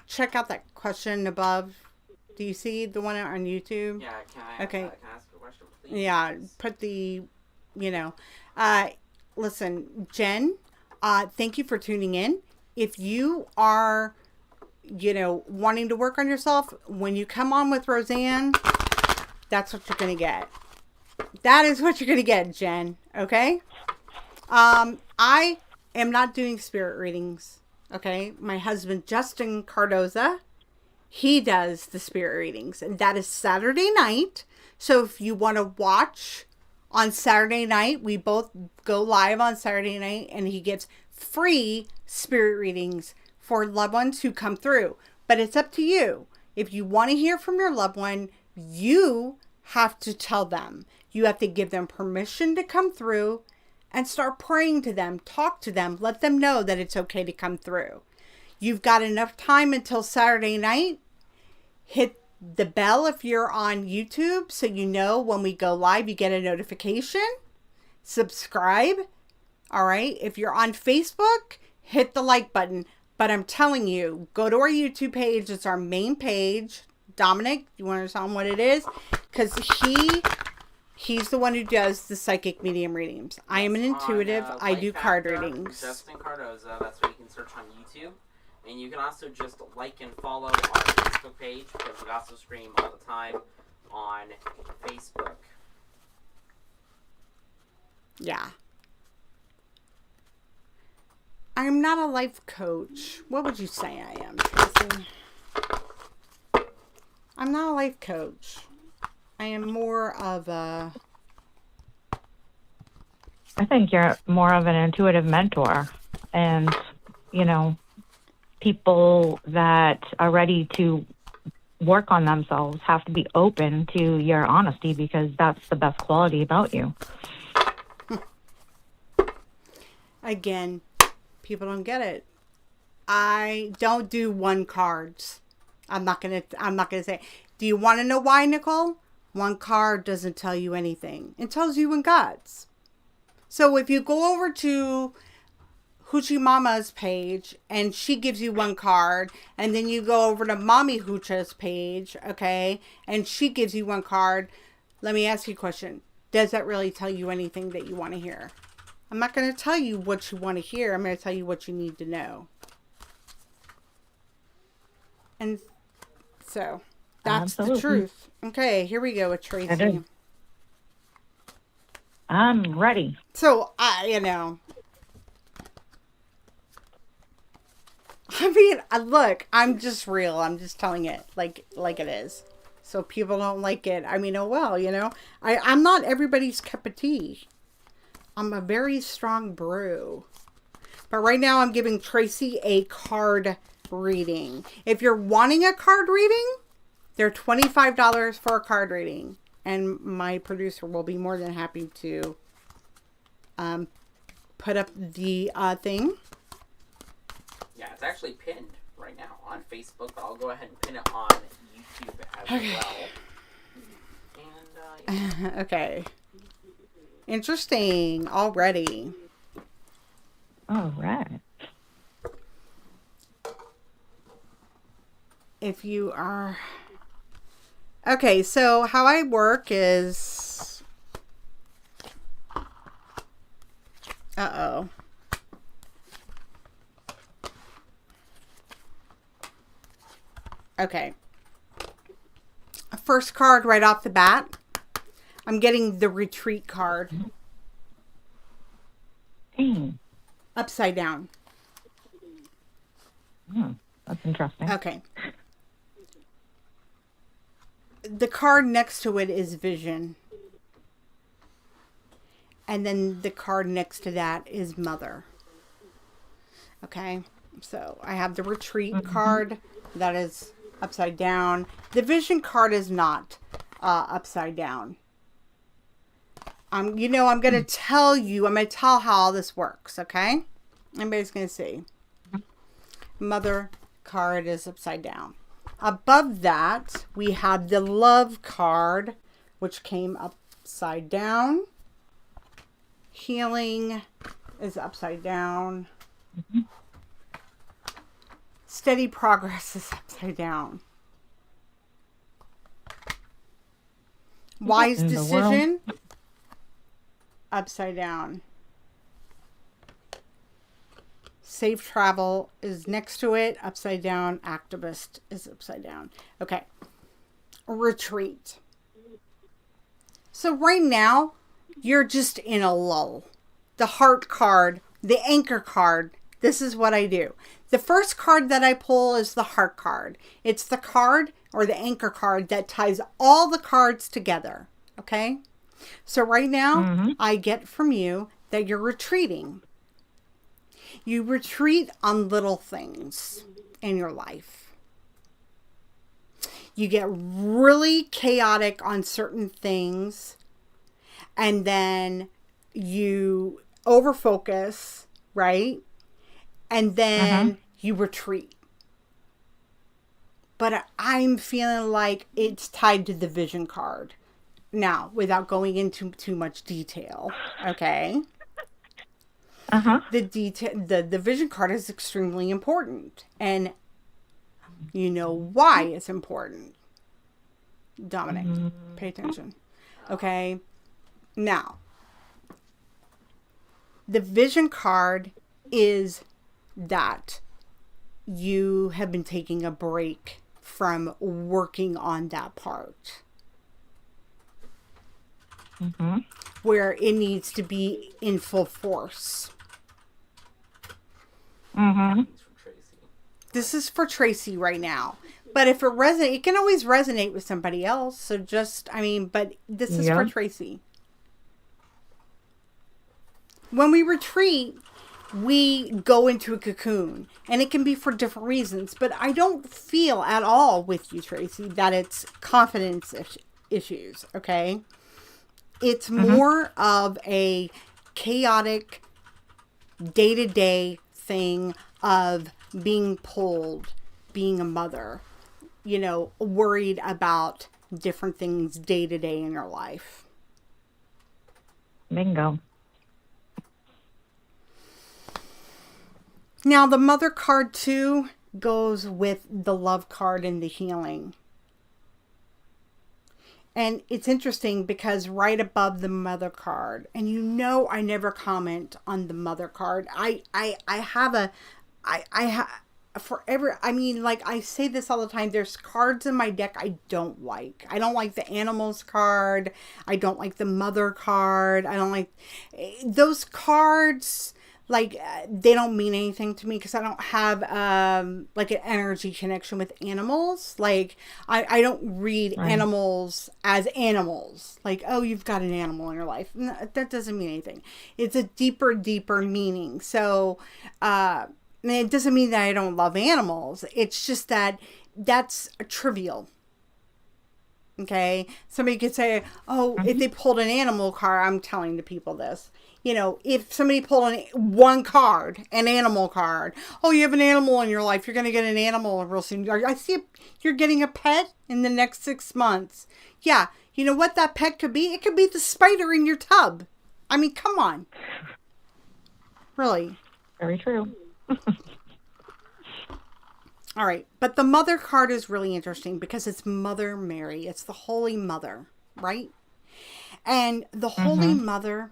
Check out that question above. Do you see the one on YouTube? Yeah, can I ask a question, please? Yeah, put the, listen, Jen, thank you for tuning in. If you are, wanting to work on yourself, when you come on with Roseanne, that's what you're going to get. That is what you're going to get, Jen. Okay? I am not doing spirit readings. Okay? My husband, Justin Cardoza, he does the spirit readings, and that is Saturday night. So if you want to watch on Saturday night, we both go live on Saturday night, and he gives free spirit readings for loved ones who come through. But it's up to you. If you want to hear from your loved one, you have to tell them. You have to give them permission to come through and start praying to them, talk to them, let them know that it's okay to come through. You've got enough time until Saturday night. Hit the bell if you're on YouTube so you know when we go live, you get a notification. Subscribe. All right. If you're on Facebook, hit the like button. But I'm telling you, go to our YouTube page. It's our main page. Dominic, you want to tell him what it is? Because he's the one who does the psychic medium readings. I am an intuitive. I do card readings. Justin Cardoza. That's what you can search on YouTube. And you can also just like and follow our Facebook page because we also stream all the time on Facebook. Yeah. I'm not a life coach. What would you say I am, Tracy? I'm not a life coach. I am more of a... I think you're more of an intuitive mentor. And, people that are ready to work on themselves have to be open to your honesty because that's the best quality about you. Again, people don't get it. I don't do one cards. I'm not gonna say. Do you want to know why, Nicole? One card doesn't tell you anything. It tells you in God's. So if you go over to Hoochie Mama's page and she gives you one card, and then you go over to Mommy Hoocha's page, okay, and she gives you one card, let me ask you a question. Does that really tell you anything that you want to hear? I'm not going to tell you what you want to hear. I'm going to tell you what you need to know. And so that's Absolutely. the truth. Okay, here we go with Tracy. I'm ready. So, look, I'm just real. I'm just telling it like it is. So people don't like it. Oh well, I'm not everybody's cup of tea. I'm a very strong brew. But right now I'm giving Tracy a card reading. If you're wanting a card reading, they're $25 for a card reading. And my producer will be more than happy to put up the thing. Yeah, it's actually pinned right now on Facebook, but I'll go ahead and pin it on YouTube as well. And, yeah. Okay. Interesting already. All right. If you are... Okay, so how I work is... Uh-oh. Okay. First card right off the bat. I'm getting the retreat card. Upside down. That's interesting. Okay. The card next to it is vision. And then the card next to that is mother. Okay. So I have the retreat card that is upside down. The vision card is not upside down. I'm going to tell you, I'm going to tell how all this works, okay? Everybody's going to see. Mother card is upside down. Above that, we have the love card, which came upside down. Healing is upside down. Steady progress is upside down. Wise decision, upside down. Safe travel is next to it, upside down. Activist is upside down. Okay. Retreat. So right now, you're just in a lull. The heart card, the anchor card, this is what I do. The first card that I pull is the heart card. It's the card or the anchor card that ties all the cards together. Okay? So right now, I get from you that you're retreating. You retreat on little things in your life. You get really chaotic on certain things, and then you overfocus, right? And then you retreat. But I'm feeling like it's tied to the vision card. Now, without going into too much detail, okay? The vision card is extremely important, and you know why it's important. Dominic, pay attention. Okay? Now, the vision card is that you have been taking a break from working on that part. Where it needs to be in full force. This is for Tracy right now. But if it resonates, it can always resonate with somebody else. So but this is for Tracy. When we retreat, we go into a cocoon. And it can be for different reasons. But I don't feel at all with you, Tracy, that it's confidence issues, okay? It's more of a chaotic, day-to-day thing of being pulled, being a mother, worried about different things day-to-day in your life. Bingo. Now, the mother card, too, goes with the love card and the healing. And it's interesting because right above the mother card, and I never comment on the mother card. I say this all the time. There's cards in my deck I don't like. I don't like the animals card. I don't like the mother card. I don't like those cards. They don't mean anything to me because I don't have an energy connection with animals. I don't read animals as animals. You've got an animal in your life. No, that doesn't mean anything. It's a deeper meaning. So it doesn't mean that I don't love animals. It's just that that's trivial. Okay? Somebody could say, if they pulled an animal card, I'm telling the people this. If somebody pulled one card, an animal card, you have an animal in your life, you're going to get an animal real soon. I see you're getting a pet in the next 6 months. Yeah, you know what that pet could be? It could be the spider in your tub. I mean, come on. Really. Very true. All right, but the mother card is really interesting because it's Mother Mary. It's the Holy Mother, right? And the Holy Mother,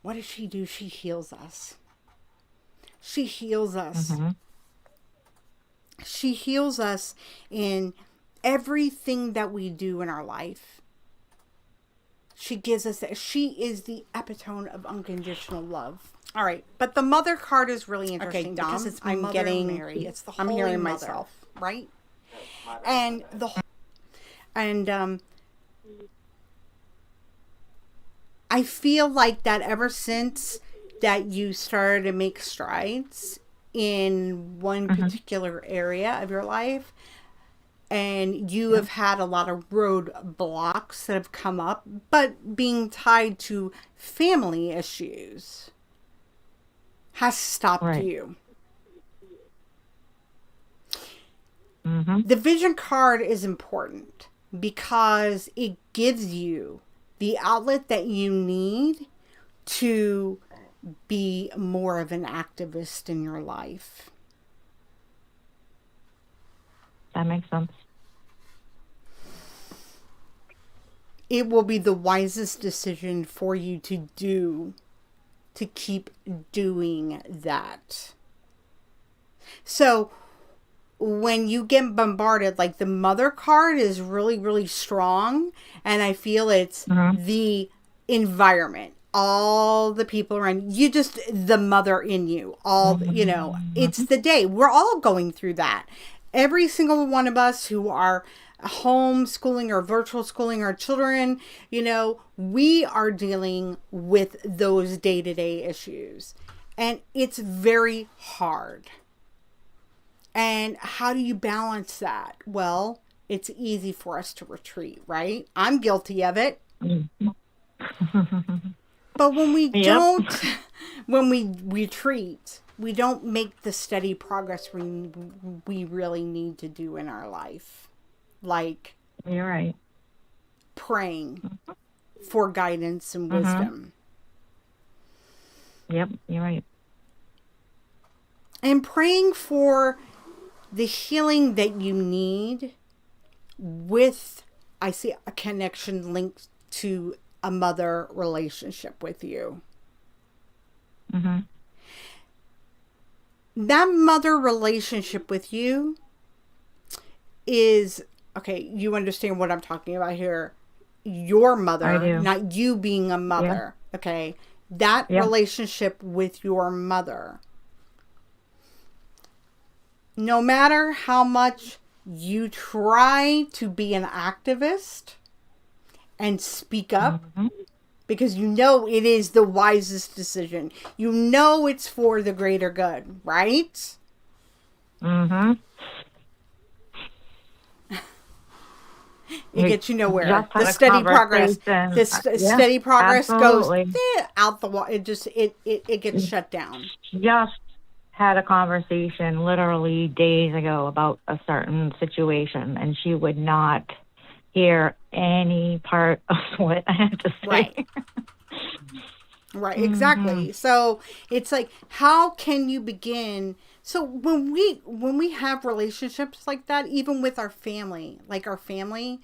what does she do? She heals us. She heals us. She heals us in everything that we do in our life. She gives us that. She is the epitome of unconditional love. All right, but the mother card is really interesting because it's Mother Mary. It's the Holy Mother. I'm hearing myself, right? And I feel like that ever since that you started to make strides in one particular area of your life, and you have had a lot of roadblocks that have come up, but being tied to family issues has stopped Right. you. Mm-hmm. The vision card is important because it gives you the outlet that you need to be more of an activist in your life. That makes sense. It will be the wisest decision for you to do, to keep doing that. So when you get bombarded, like the mother card is really, really strong. And I feel it's the environment, all the people around you, just the mother in you, all, you know, it's the day. We're all going through that. Every single one of us who are homeschooling or virtual schooling our children, you know, we are dealing with those day-to-day issues. And it's very hard. And how do you balance that? Well, it's easy for us to retreat, right? I'm guilty of it. But when we don't, when we retreat, we don't make the steady progress we really need to do in our life. Like You're right. praying for guidance and wisdom. Yep, you're right. And praying for the healing that you need with, I see a connection linked to a mother relationship with you. Mm-hmm. That mother relationship with you is, okay, you understand what I'm talking about here. Your mother, I do. not you being a mother. Okay. That relationship with your mother. No matter how much you try to be an activist and speak up, because you know it is the wisest decision. You know it's for the greater good, right? Mm-hmm. It gets you nowhere. just had The a steady progress. conversation. The Yeah, steady progress absolutely. goes out the wall. It just it gets shut down. Just had a conversation literally days ago about a certain situation, and she would not hear any part of what I had to say. Right. Right, exactly. So it's like, how can you begin? So when we have relationships like that, even with our family, like our family,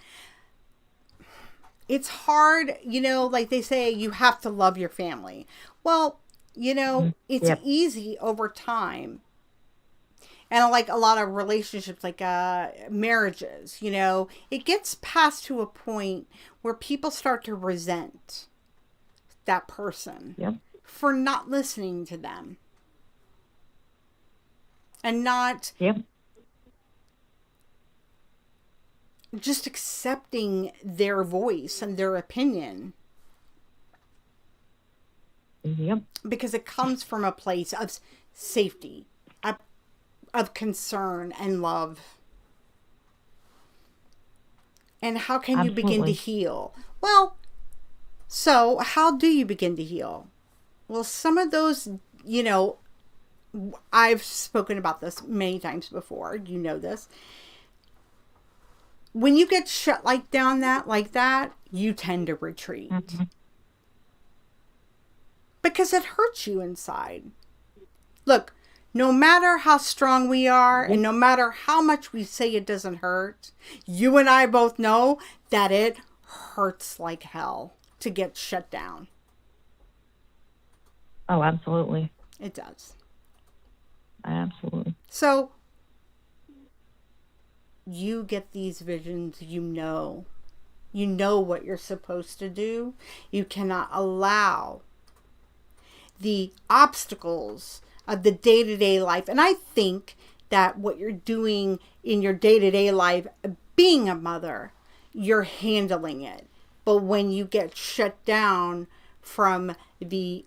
it's hard, you know, like they say, you have to love your family. Well, you know, it's Yep. easy over time. And like a lot of relationships, like marriages, you know, it gets past to a point where people start to resent that person Yep. for not listening to them and not Yep. just accepting their voice and their opinion, Yep. because it comes from a place of safety, of concern and love. And how can you begin to Absolutely. heal? Well, so how do you begin to heal? Well, some of those, you know, I've spoken about this many times before. You know this. When you get shut like that, you tend to retreat. Because it hurts you inside. Look, no matter how strong we are and no matter how much we say it doesn't hurt, you and I both know that it hurts like hell to get shut down. Oh, absolutely. It does. Absolutely. So you get these visions, you know what you're supposed to do. You cannot allow the obstacles of the day-to-day life. And I think that what you're doing in your day-to-day life, being a mother, you're handling it. But when you get shut down from the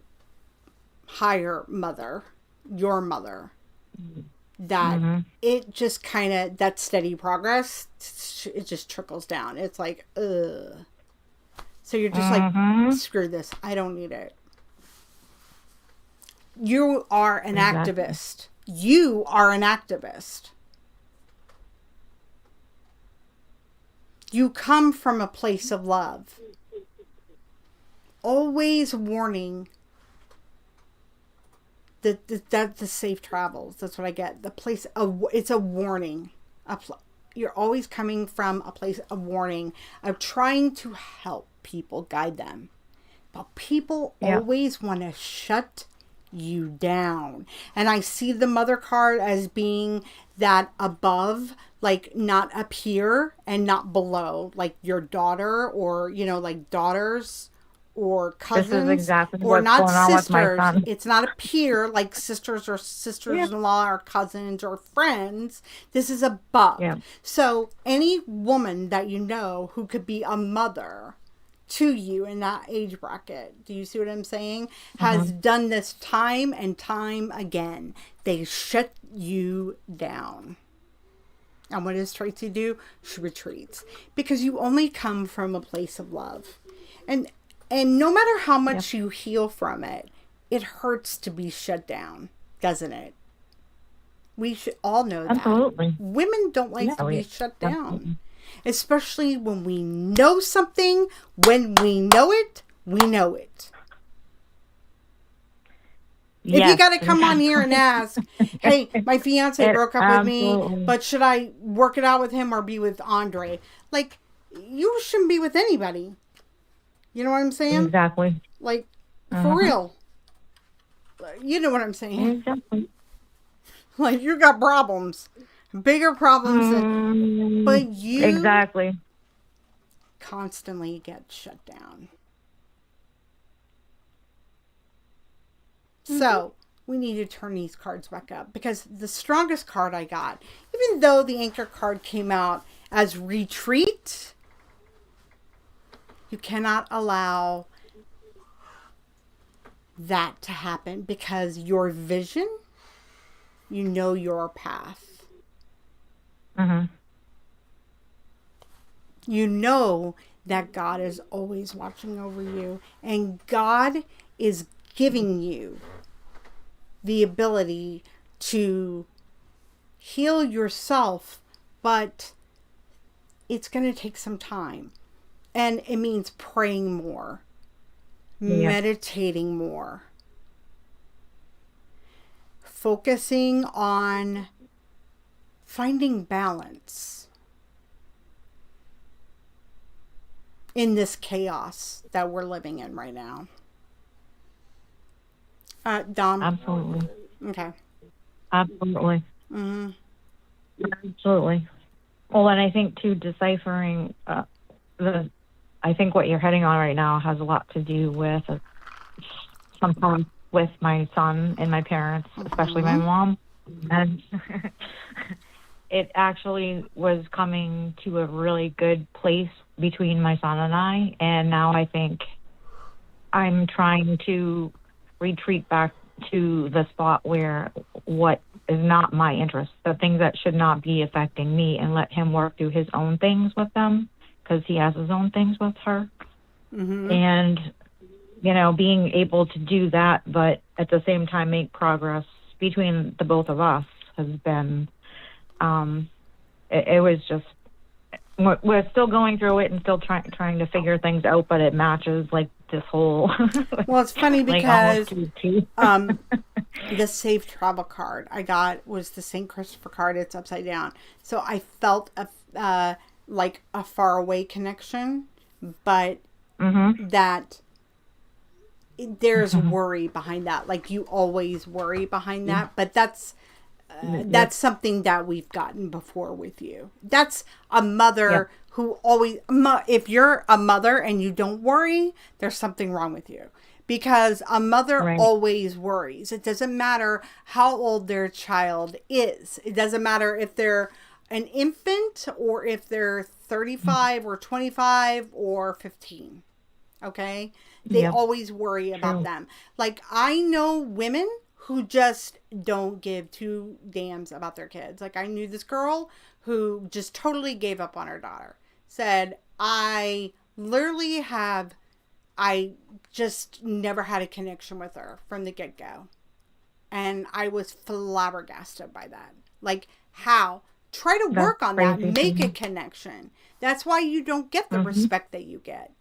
higher mother, your mother, that it just kind of, that steady progress, it just trickles down. It's like, ugh. So you're just like, screw this. I don't need it. You are an activist. You are an activist. You come from a place of love. Always warning that the safe travels. That's what I get. The place of, it's a warning. You're always coming from a place of warning, of trying to help people, guide them. But people always want to shut you down. And I see the mother card as being that above, like not up here and not below, like your daughter, or, you know, like daughters or cousins, this is exactly or what's not going on with my sisters. son. It's not up here like sisters or sisters-in-law or cousins or friends. This is above. Yeah. So any woman that you know who could be a mother to you in that age bracket, do you see what I'm saying, has done this time and time again. They shut you down. And what does Tracy do? She retreats, because you only come from a place of love. And no matter how much you heal from it, it hurts to be shut down, doesn't it? We should all know that. Absolutely. Women don't like to be shut down. Absolutely. Especially when we know something, when we know it, we know it. If you got to come on here and ask, hey, my fiance broke up with me, but should I work it out with him or be with Andre? Like, you shouldn't be with anybody. You know what I'm saying? Exactly. Like, for real. You know what I'm saying? Exactly. Like, you got problems. Bigger problems than, but you exactly constantly get shut down. So we need to turn these cards back up, because the strongest card I got, even though the Anchor card came out as retreat, you cannot allow that to happen, because your vision, you know your path. You know that God is always watching over you, and God is giving you the ability to heal yourself, but it's going to take some time. And it means praying more, meditating more, focusing on finding balance in this chaos that we're living in right now. Dom? Absolutely. Okay. Absolutely. Mm-hmm. Absolutely. Well, and I think too, deciphering I think what you're heading on right now has a lot to do with sometimes with my son and my parents, especially my mom. And it actually was coming to a really good place between my son and I. And now I think I'm trying to retreat back to the spot where what is not my interest, the things that should not be affecting me, and let him work through his own things with them, because he has his own things with her. And, you know, being able to do that, but at the same time make progress between the both of us has been, it was just, we're still going through it and still trying to figure things out, but it matches like this whole. Well, it's funny like because almost the safe travel card I got was the St. Christopher card. It's upside down, so I felt like a far away connection, but that there's worry behind that. Like, you always worry behind that, but that's something that we've gotten before with you. That's a mother who always, if you're a mother and you don't worry, there's something wrong with you. Because a mother always worries. It doesn't matter how old their child is. It doesn't matter if they're an infant or if they're 35 or 25 or 15. Okay? They always worry about them. Like, I know women who just don't give two damns about their kids. Like, I knew this girl who just totally gave up on her daughter. Said, I just never had a connection with her from the get-go. And I was flabbergasted by that. Like, how? Try to work on that. Make a connection. That's why you don't get the respect that you get.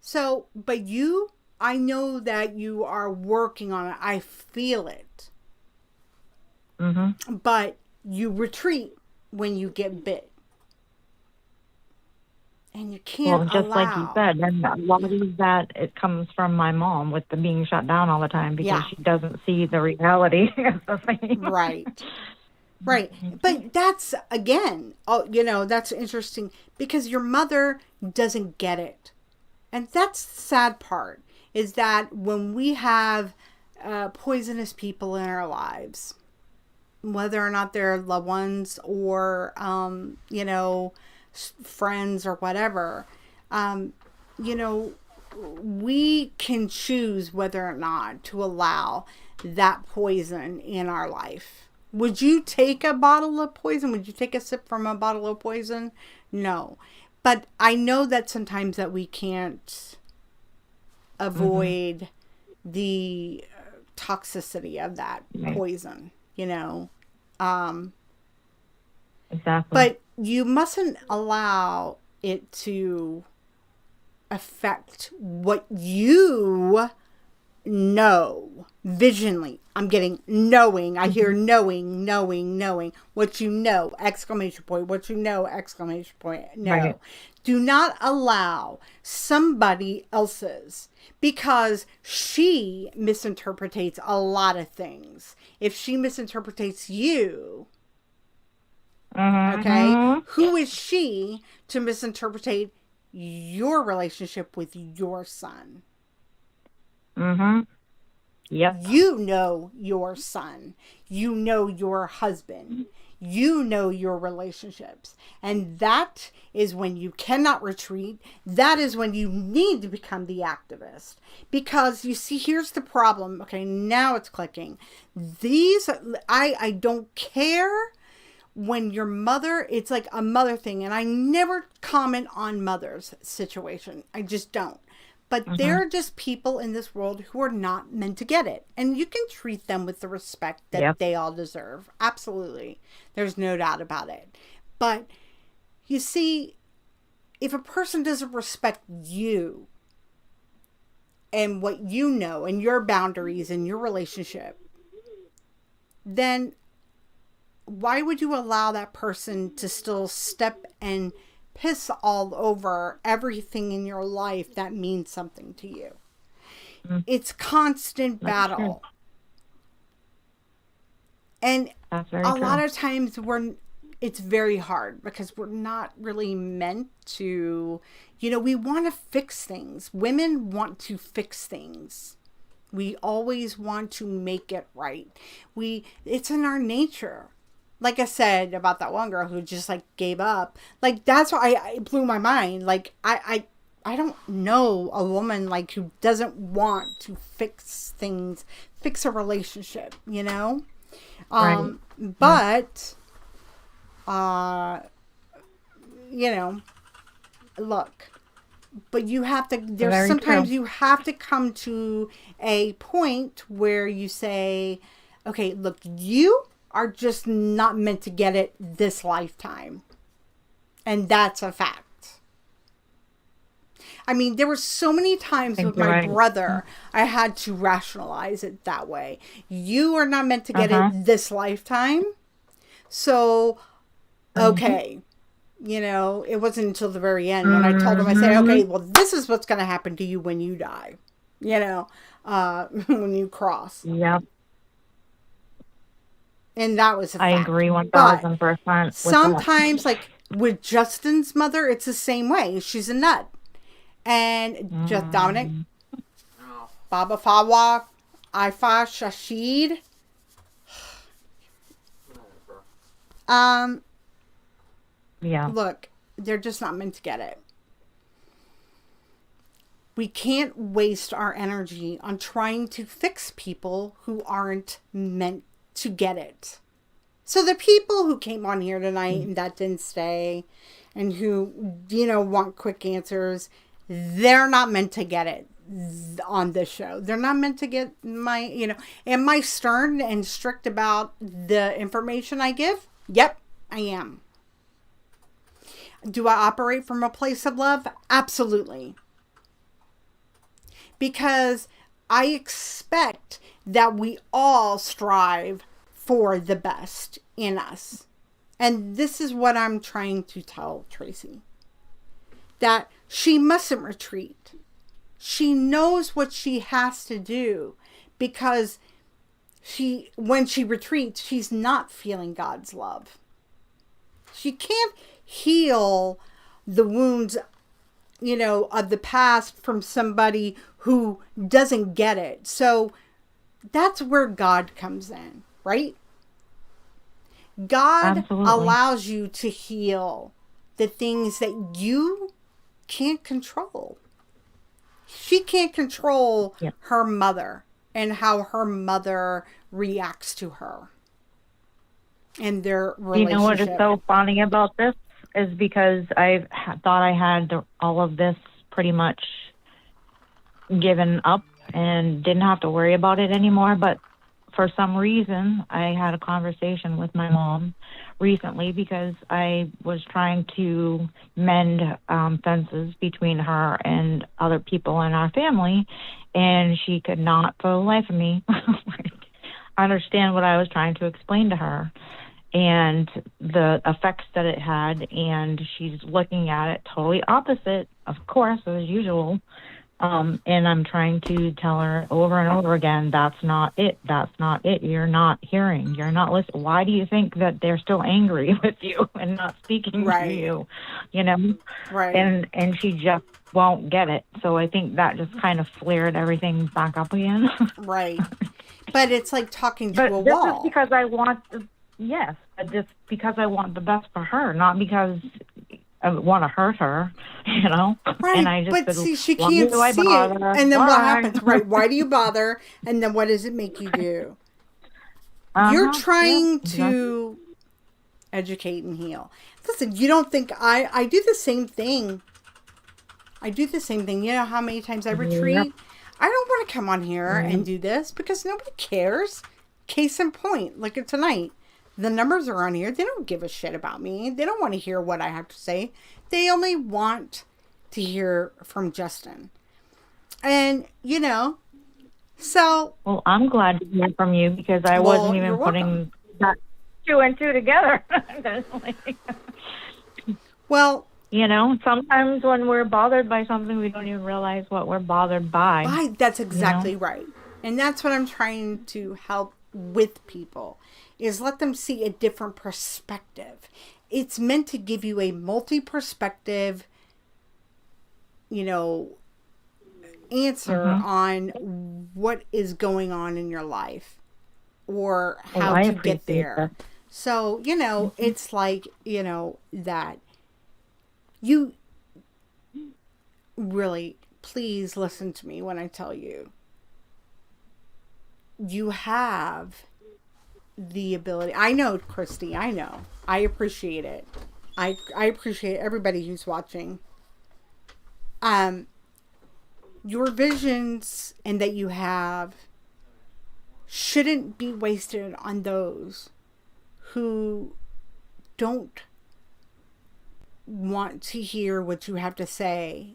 So, but you, I know that you are working on it. I feel it. But you retreat when you get bit. And you can't just like you said, and a lot of that, it comes from my mom with the being shut down all the time because she doesn't see the reality of the thing. Right. But that's, again, that's interesting because your mother doesn't get it. And that's the sad part, is that when we have poisonous people in our lives, whether or not they're loved ones or, friends or whatever, we can choose whether or not to allow that poison in our life. Would you take a bottle of poison? Would you take a sip from a bottle of poison? No. But I know that sometimes that we can't avoid the toxicity of that poison, Exactly. But you mustn't allow it to affect what you know visionally. I'm getting knowing. I hear knowing. What you know, exclamation point. What you know, exclamation point. No. Right. Do not allow somebody else's, because she misinterprets a lot of things. If she misinterprets you, okay, who is she to misinterpret your relationship with your son? Yep. You know your son. You know your husband. You know your relationships. And that is when you cannot retreat. That is when you need to become the activist. Because you see, here's the problem. Okay, now it's clicking. I don't care when your mother, it's like a mother thing. And I never comment on mother's situation. I just don't. But there are just people in this world who are not meant to get it. And you can treat them with the respect that they all deserve. Absolutely. There's no doubt about it. But you see, if a person doesn't respect you and what you know and your boundaries and your relationship, then why would you allow that person to still step and piss all over everything in your life that means something to you? It's constant battle. And a lot of times it's very hard because we're not really meant to, we want to fix things. Women want to fix things. We always want to make it right. It's in our nature. Like I said about that one girl who just gave up. That's why it blew my mind. I don't know a woman who doesn't want to fix things, fix a relationship, Right. But, look, but you have to, sometimes you have to come to a point where you say, okay, look, you are just not meant to get it this lifetime. And that's a fact. I mean, there were so many times with my brother, I had to rationalize it that way. You are not meant to get it this lifetime. So, okay. It wasn't until the very end when I told him, I said, okay, well, this is what's going to happen to you when you die. When you cross. Yep. And that was a fact. I agree 1000%. Sometimes, with Justin's mother, it's the same way. She's a nut. And just Dominic, Baba Fawa, Ifa Shashid. Yeah. Look, they're just not meant to get it. We can't waste our energy on trying to fix people who aren't meant to get it. So the people who came on here tonight and that didn't stay and who, want quick answers, they're not meant to get it on this show. They're not meant to get am I stern and strict about the information I give? Yep, I am. Do I operate from a place of love? Absolutely. Because I expect that we all strive for the best in us. And this is what I'm trying to tell Tracy. That she mustn't retreat. She knows what she has to do because when she retreats, she's not feeling God's love. She can't heal the wounds, of the past from somebody who doesn't get it. So that's where God comes in, right? God Absolutely. allows you to heal the things that you can't control. She can't control her mother and how her mother reacts to her and their relationship. You know what is so funny about this is because I thought I had all of this pretty much given up and didn't have to worry about it anymore. But for some reason, I had a conversation with my mom recently because I was trying to mend fences between her and other people in our family, and she could not, for the life of me, understand what I was trying to explain to her and the effects that it had, and she's looking at it totally opposite, of course, as usual. And I'm trying to tell her over and over again, that's not it. That's not it. You're not hearing. You're not listening. Why do you think that they're still angry with you and not speaking to you? Right. And she just won't get it. So I think that just kind of flared everything back up again. Right. But it's like talking to but a this wall. is because I want, just because I want the best for her, not because I want to hurt her, Right, and I just but said, see, she why can't do I see it. bother? And then what Why? happens, right? Why do you bother? And then what does it make you do? You're Uh-huh. trying Yep, to educate and heal. Listen, you don't think I do the same thing. I do the same thing. You know how many times I retreat? Yep. I don't want to come on here and do this because nobody cares. Case in point, look at tonight. The numbers are on here. They don't give a shit about me. They don't want to hear what I have to say. They only want to hear from Justin. And, so... Well, I'm glad to hear from you because I wasn't even putting that 2 and 2 together. Well... sometimes when we're bothered by something, we don't even realize what we're bothered by. That's exactly right. And that's what I'm trying to help with people, is let them see a different perspective. It's meant to give you a multi-perspective, answer on what is going on in your life or how to get there. That. So, it's like, that you really, please listen to me when I tell you, you have the ability. I know, Christy, I know. I appreciate it. I appreciate everybody who's watching. Your visions and that you have shouldn't be wasted on those who don't want to hear what you have to say,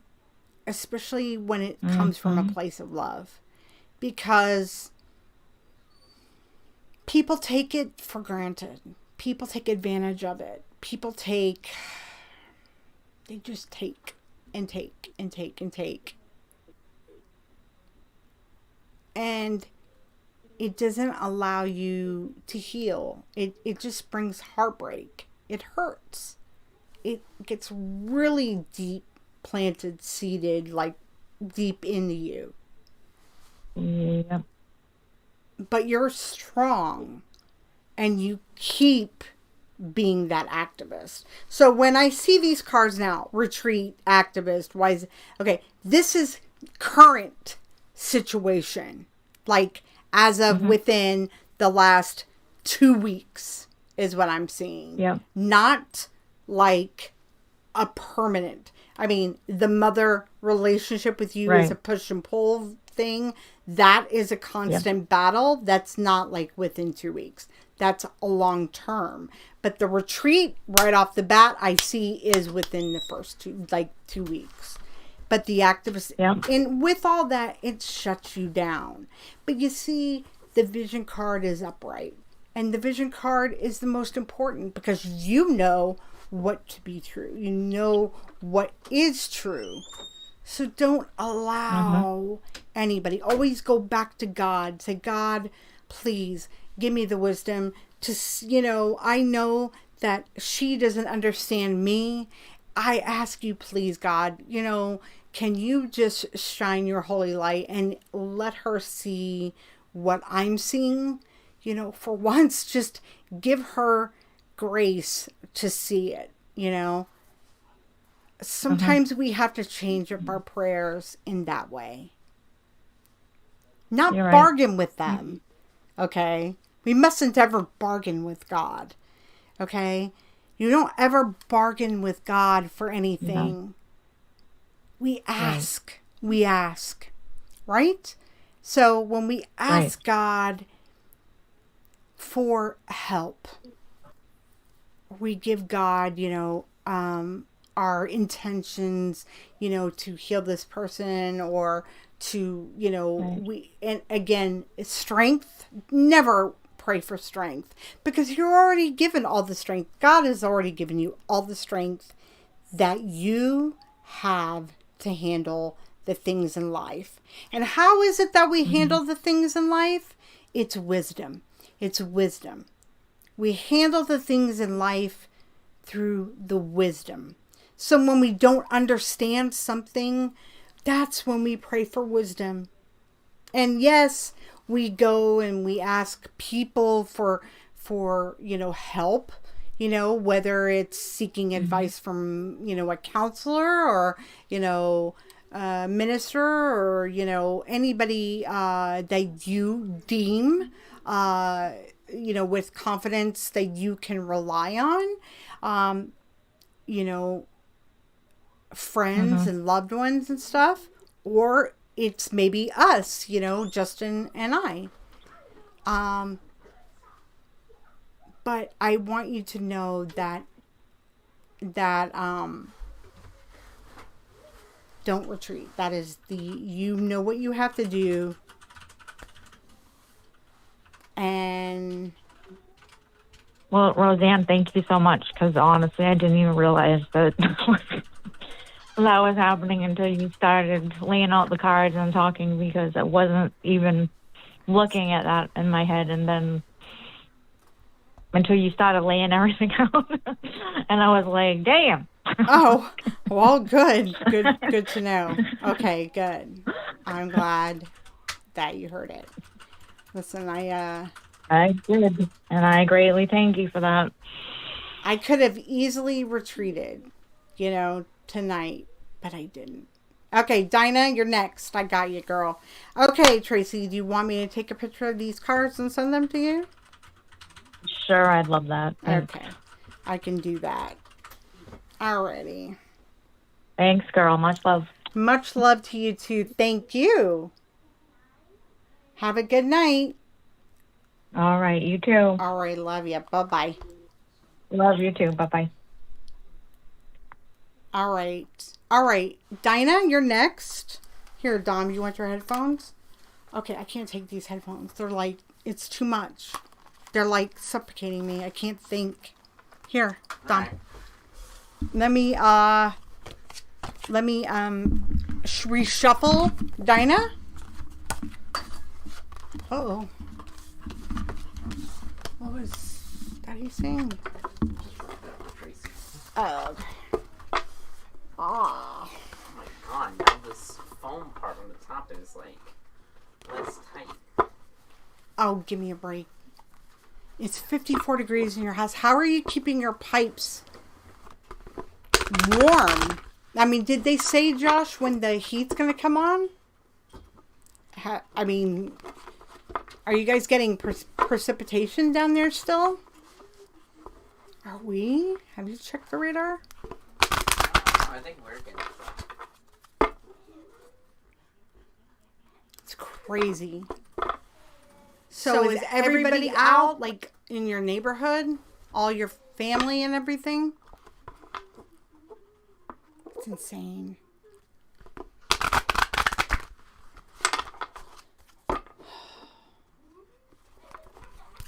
especially when it comes from a place of love, because people take it for granted. People take advantage of it. They just take and take and take and take. And it doesn't allow you to heal. It just brings heartbreak. It hurts. It gets really deep planted, seated, like deep into you. Yeah. But you're strong and you keep being that activist. So when I see these cards now, retreat, activist, wise, okay, this is current situation, like as of within the last 2 weeks is what I'm seeing. Yeah. Not like a permanent. I mean, the mother relationship with you is a push and pull thing. That is a constant battle. That's not like within 2 weeks. That's a long term. But the retreat right off the bat I see is within the first 2 weeks. But the activist, and with all that, it shuts you down. But you see, the vision card is upright. And the vision card is the most important because you know what to be true. You know what is true. So don't allow anybody. Always go back to God. Say, God, please give me the wisdom to, I know that she doesn't understand me. I ask you, please, God, can you just shine your holy light and let her see what I'm seeing? For once, just give her grace to see it, Sometimes we have to change up our prayers in that way. Not bargain with them, okay? We mustn't ever bargain with God, okay? You don't ever bargain with God for anything. We ask. We ask, right? So when we ask God for help, we give God, our intentions, to heal this person or to, and again, strength. Never pray for strength because you're already given all the strength. God has already given you all the strength that you have to handle the things in life. And how is it that we handle the things in life? It's wisdom. It's wisdom. We handle the things in life through the wisdom. So when we don't understand something, that's when we pray for wisdom. And yes, we go and we ask people for help, whether it's seeking advice from, a counselor or, a minister or, anybody that you deem, with confidence that you can rely on, friends and loved ones and stuff, or it's maybe us, Justin and I. But I want you to know that don't retreat. That is you know what you have to do. And well, Roseanne, thank you so much because honestly, I didn't even realize that that was happening until you started laying out the cards and talking because I wasn't even looking at that in my head, and then until you started laying everything out, and I was like, "Damn." Oh, well, good to know. Okay, good. I'm glad that you heard it. Listen, I did, and I greatly thank you for that. I could have easily retreated, tonight, but I didn't. Okay, Dinah, you're next. I got you, girl. Okay, Tracy, do you want me to take a picture of these cards and send them to you? Sure, I'd love that. Thanks. Okay, I can do that. Alrighty. Thanks, girl. Much love. Much love to you, too. Thank you. Have a good night. All right, you too. All right, love you. Bye-bye. Love you too. Bye-bye. All right. Dinah, you're next. Here, Dom, you want your headphones? Okay, I can't take these headphones. They're like, it's too much. They're like suffocating me. I can't think. Here, Dom. Right. Let me reshuffle Dinah. Uh-oh. What was that he saying? Oh, okay. Oh my god, now this foam part on the top is like less tight. Oh, give me a break. It's 54 degrees in your house. How are you keeping your pipes warm? I mean, did they say, Josh, when the heat's going to come on? I mean, are you guys getting precipitation down there still? Are we? Have you checked the radar? I think we're getting some. It's crazy. So is everybody out, like, in your neighborhood? All your family and everything? It's insane.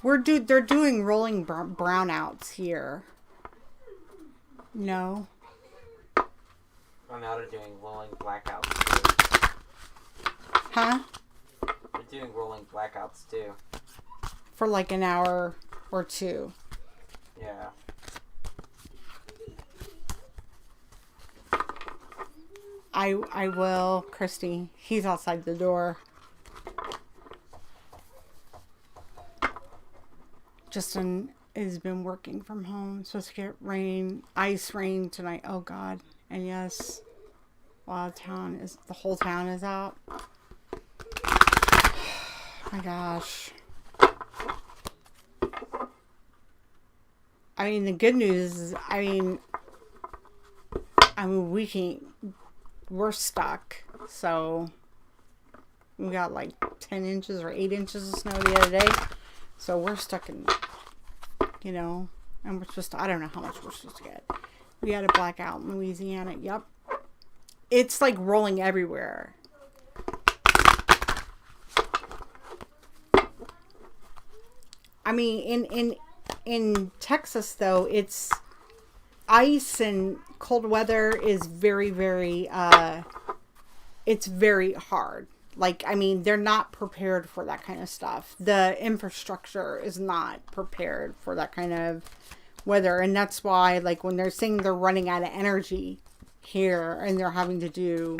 They're doing rolling brownouts here. No. Well, now they're doing rolling blackouts too. Huh? They're doing rolling blackouts too. For like an hour or two. Yeah. I will, Christy. He's outside the door. Justin has been working from home. Supposed to get rain, ice rain tonight. Oh God. And yes, the whole town is out. My gosh. I mean, the good news is, we're stuck. So we got like 10 inches or 8 inches of snow the other day. So we're stuck in, and we're supposed to, I don't know how much we're supposed to get. We had a blackout in Louisiana. Yep. It's like rolling everywhere. I mean, in Texas, though, it's ice and cold weather is very, very, it's very hard. Like, I mean, they're not prepared for that kind of stuff. The infrastructure is not prepared for that kind of weather. And that's why, like, when they're saying they're running out of energy here and they're having to do,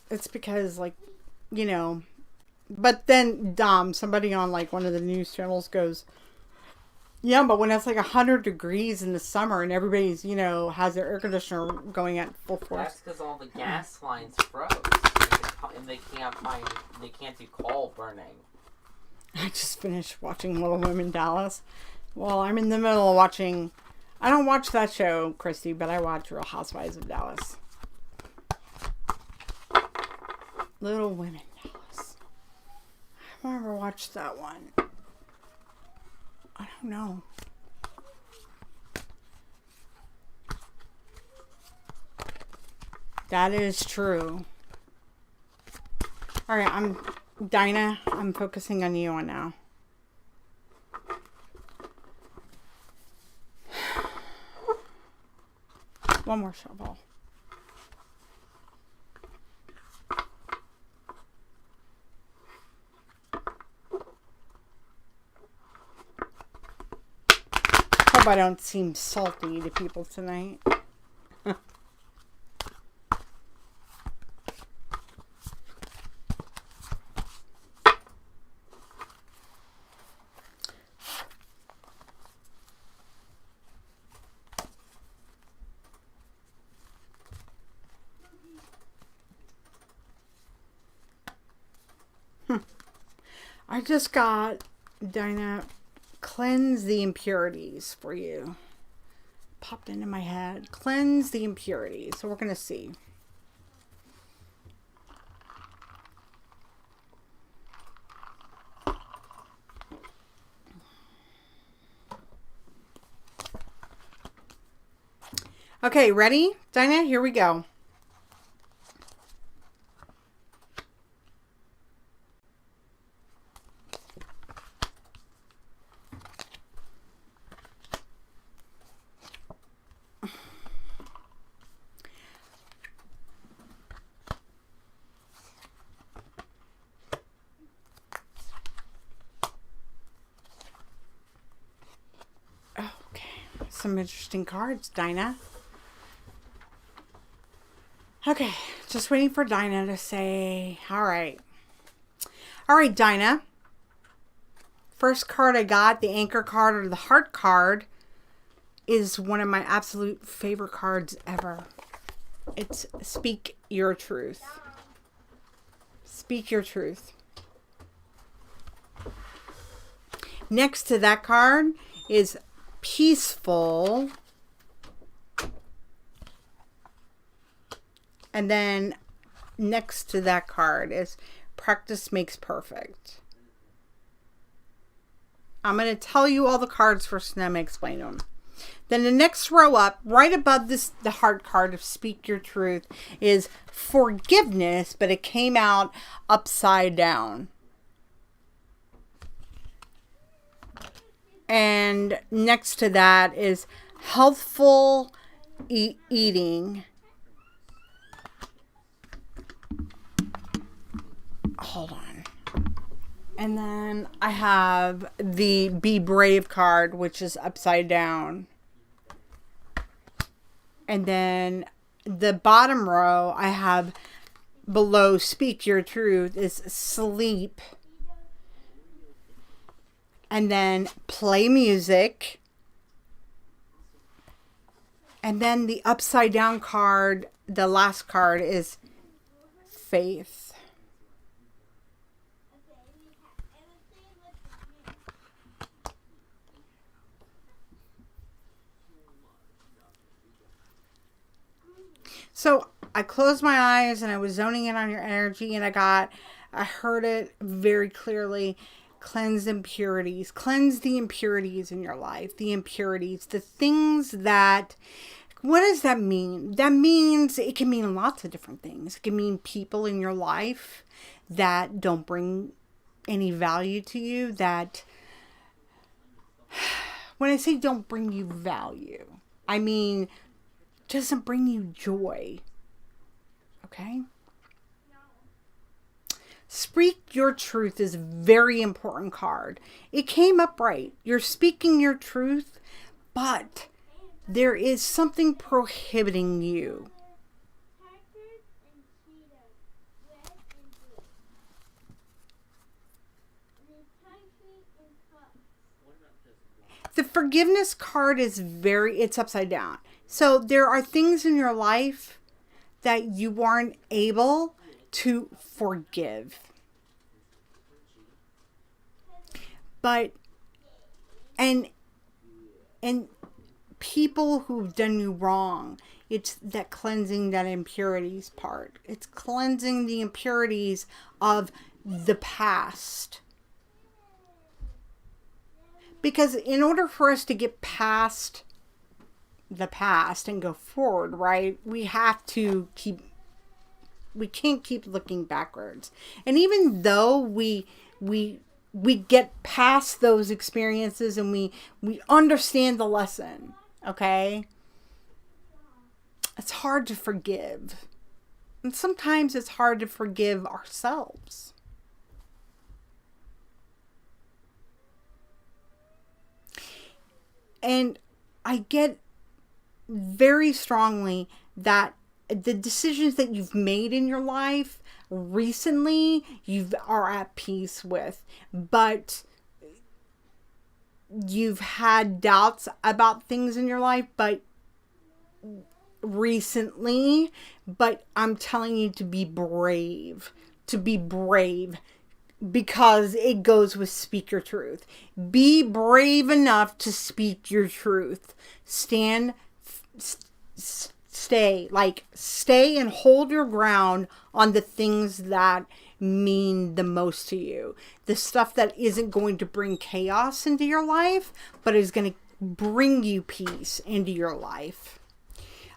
it's because, like, but then somebody on, like, one of the news channels goes, yeah, but when it's like 100 degrees in the summer and everybody's, has their air conditioner going at full force. That's because all the gas lines froze. And they can't do coal burning. I just finished watching Little Women Dallas. Well, I'm in the middle of watching, I don't watch that show, Christy, but I watch Real Housewives of Dallas. Little Women Dallas. I've never watched that one. I don't know. That is true. All right, Dinah, I'm focusing on you on now. One more shovel. Hope I don't seem salty to people tonight. I just got, Dinah, cleanse the impurities for you. Popped into my head. Cleanse the impurities. So we're going to see. Okay, ready? Dinah, here we go. Some interesting cards, Dinah. Okay, just waiting for Dinah to say, all right. All right, Dinah. First card I got, the anchor card or the heart card, is one of my absolute favorite cards ever. It's speak your truth. Speak your truth. Next to that card is peaceful. And then next to that card is practice makes perfect. I'm going to tell you all the cards first and then I'm going to explain them. Then the next row up, right above this, the heart card of speak your truth, is forgiveness, but it came out upside down. And next to that is healthful eating. Hold on. And then I have the Be Brave card, which is upside down. And then the bottom row, I have below Speak Your Truth is sleep. And then play music. And then the upside down card, the last card is faith. So I closed my eyes and I was zoning in on your energy, and I heard it very clearly. Cleanse impurities. Cleanse the impurities in your life. The impurities. The things that, what does that mean? That means it can mean lots of different things. It can mean people in your life that don't bring any value to you. That, when I say don't bring you value, I mean doesn't bring you joy. Okay? Speak Your Truth is a very important card. It came up right. You're speaking your truth, but there is something prohibiting you. The forgiveness card is it's upside down. So there are things in your life that you aren't able to forgive. But, and people who've done you wrong, it's that cleansing that impurities part. It's cleansing the impurities of the past. Because in order for us to get past the past and go forward, right, we can't keep looking backwards. And even though we get past those experiences and we understand the lesson, okay, it's hard to forgive. And sometimes it's hard to forgive ourselves. And I get very strongly that the decisions that you've made in your life recently, you are at peace with, but you've had doubts about things in your life, but recently, but I'm telling you to be brave, because it goes with speak your truth. Be brave enough to speak your truth. Stay and hold your ground on the things that mean the most to you. The stuff that isn't going to bring chaos into your life, but is going to bring you peace into your life.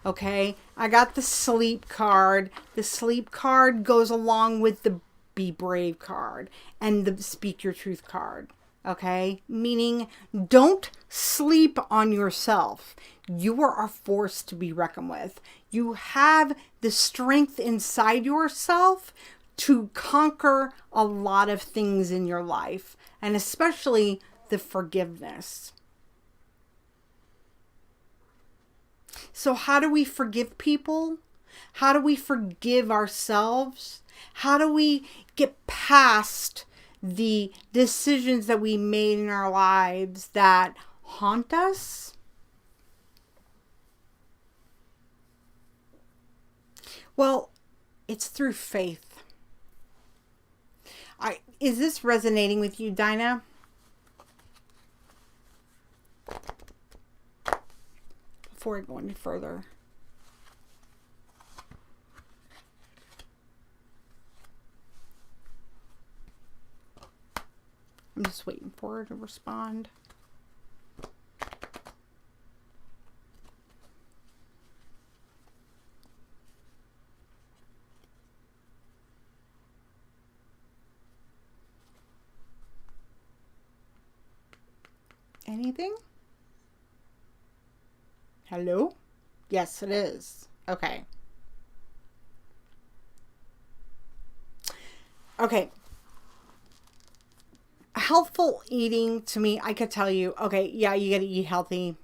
Okay, I got the sleep card. The sleep card goes along with the Be Brave card and the Speak Your Truth card. Okay, meaning don't sleep on yourself. You are a force to be reckoned with. You have the strength inside yourself to conquer a lot of things in your life, and especially the forgiveness. So how do we forgive people? How do we forgive ourselves? How do we get past the decisions that we made in our lives that haunt us? Well, it's through faith. Is this resonating with you, Dinah? Before I go any further. I'm just waiting for her to respond. Anything? Hello? Yes, it is. Okay. Okay. Healthful eating, to me, I could tell you, okay, yeah, you gotta eat healthy.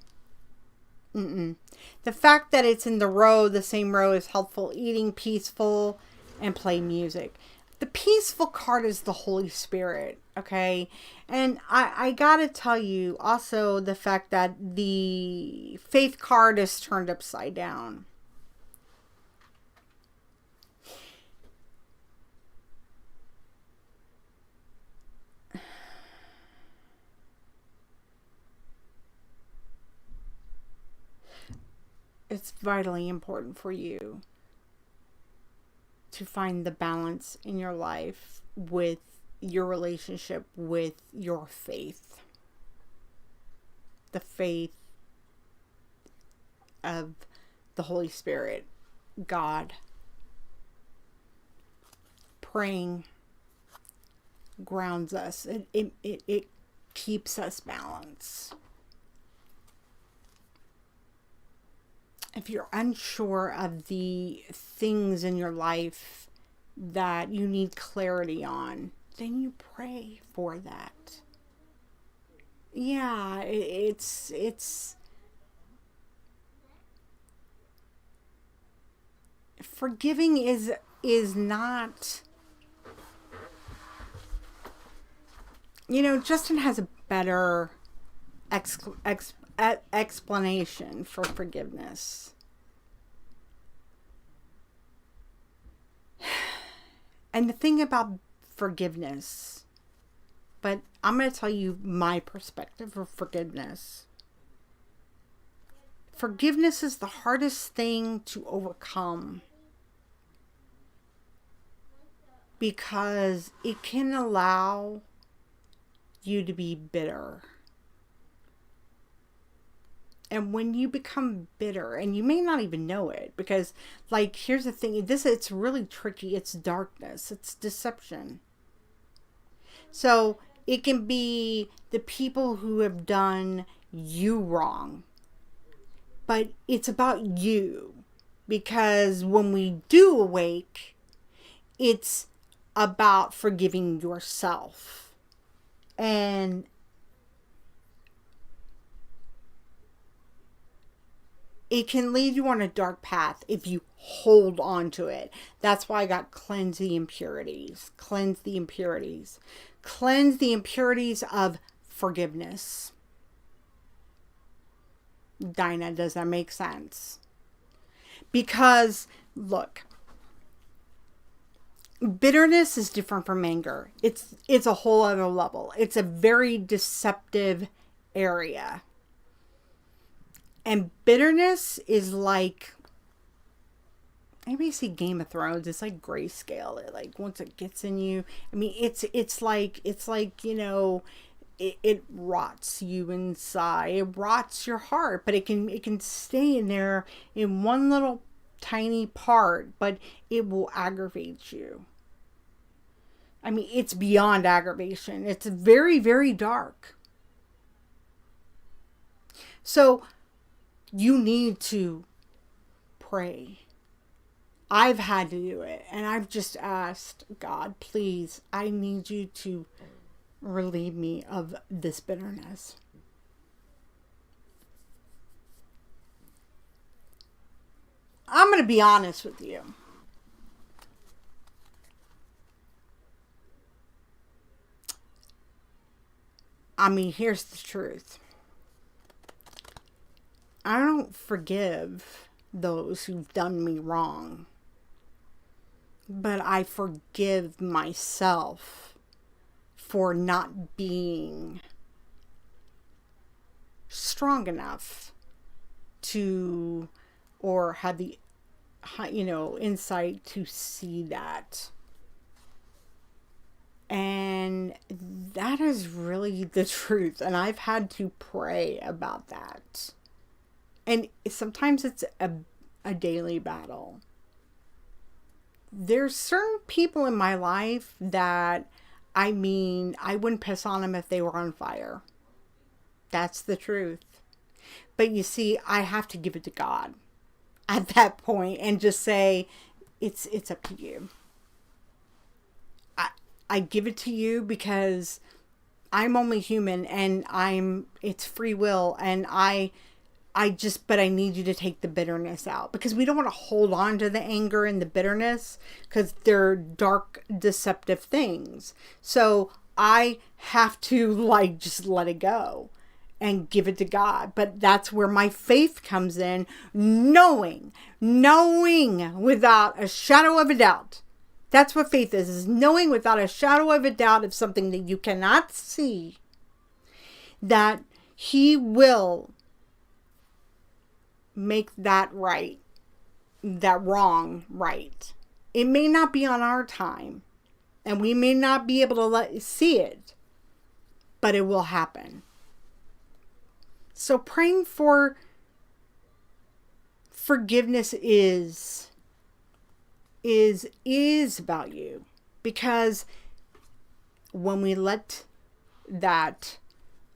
The fact that it's in the same row as healthful eating, peaceful, and play music. The peaceful card is the Holy Spirit, okay? And I gotta tell you also the fact that the faith card is turned upside down. It's vitally important for you to find the balance in your life with your relationship with your faith. The faith of the Holy Spirit, God. Praying grounds us. It keeps us balanced. If you're unsure of the things in your life that you need clarity on, then you pray for that. Yeah, it's forgiving is not, Justin has a better explanation for forgiveness. And the thing about forgiveness, but I'm going to tell you my perspective of forgiveness. Forgiveness is the hardest thing to overcome because it can allow you to be bitter. And when you become bitter, and you may not even know it, because, here's the thing, it's really tricky. It's darkness. It's deception. So it can be the people who have done you wrong. But it's about you. Because when we do awake, it's about forgiving yourself. And it can lead you on a dark path if you hold on to it. That's why I got cleanse the impurities. Cleanse the impurities. Cleanse the impurities of forgiveness. Dinah, does that make sense? Because, look, bitterness is different from anger. It's a whole other level. It's a very deceptive area. And bitterness is like, anybody see Game of Thrones? It's like grayscale. It once it gets in you, I mean, it's like it rots you inside. It rots your heart, but it can stay in there in one little tiny part, but it will aggravate you. I mean, it's beyond aggravation. It's very, very dark. So you need to pray. I've had to do it, and I've just asked God, please, I need you to relieve me of this bitterness. I'm going to be honest with you. I mean, here's the truth. I don't forgive those who've done me wrong. but I forgive myself for not being strong enough to, or have the, insight to see that. And that is really the truth. And I've had to pray about that. And sometimes it's a daily battle. There's certain people in my life that, I wouldn't piss on them if they were on fire. That's the truth. But you see, I have to give it to God at that point and just say, it's up to you. I give it to you because I'm only human, and it's free will, and but I need you to take the bitterness out, because we don't want to hold on to the anger and the bitterness, because they're dark, deceptive things. So I have to just let it go and give it to God. But that's where my faith comes in, knowing without a shadow of a doubt. That's what faith is knowing without a shadow of a doubt of something that you cannot see, that He will make that right, that wrong right. It may not be on our time, and we may not be able to see it, but it will happen. So praying for forgiveness is about you, because when we let that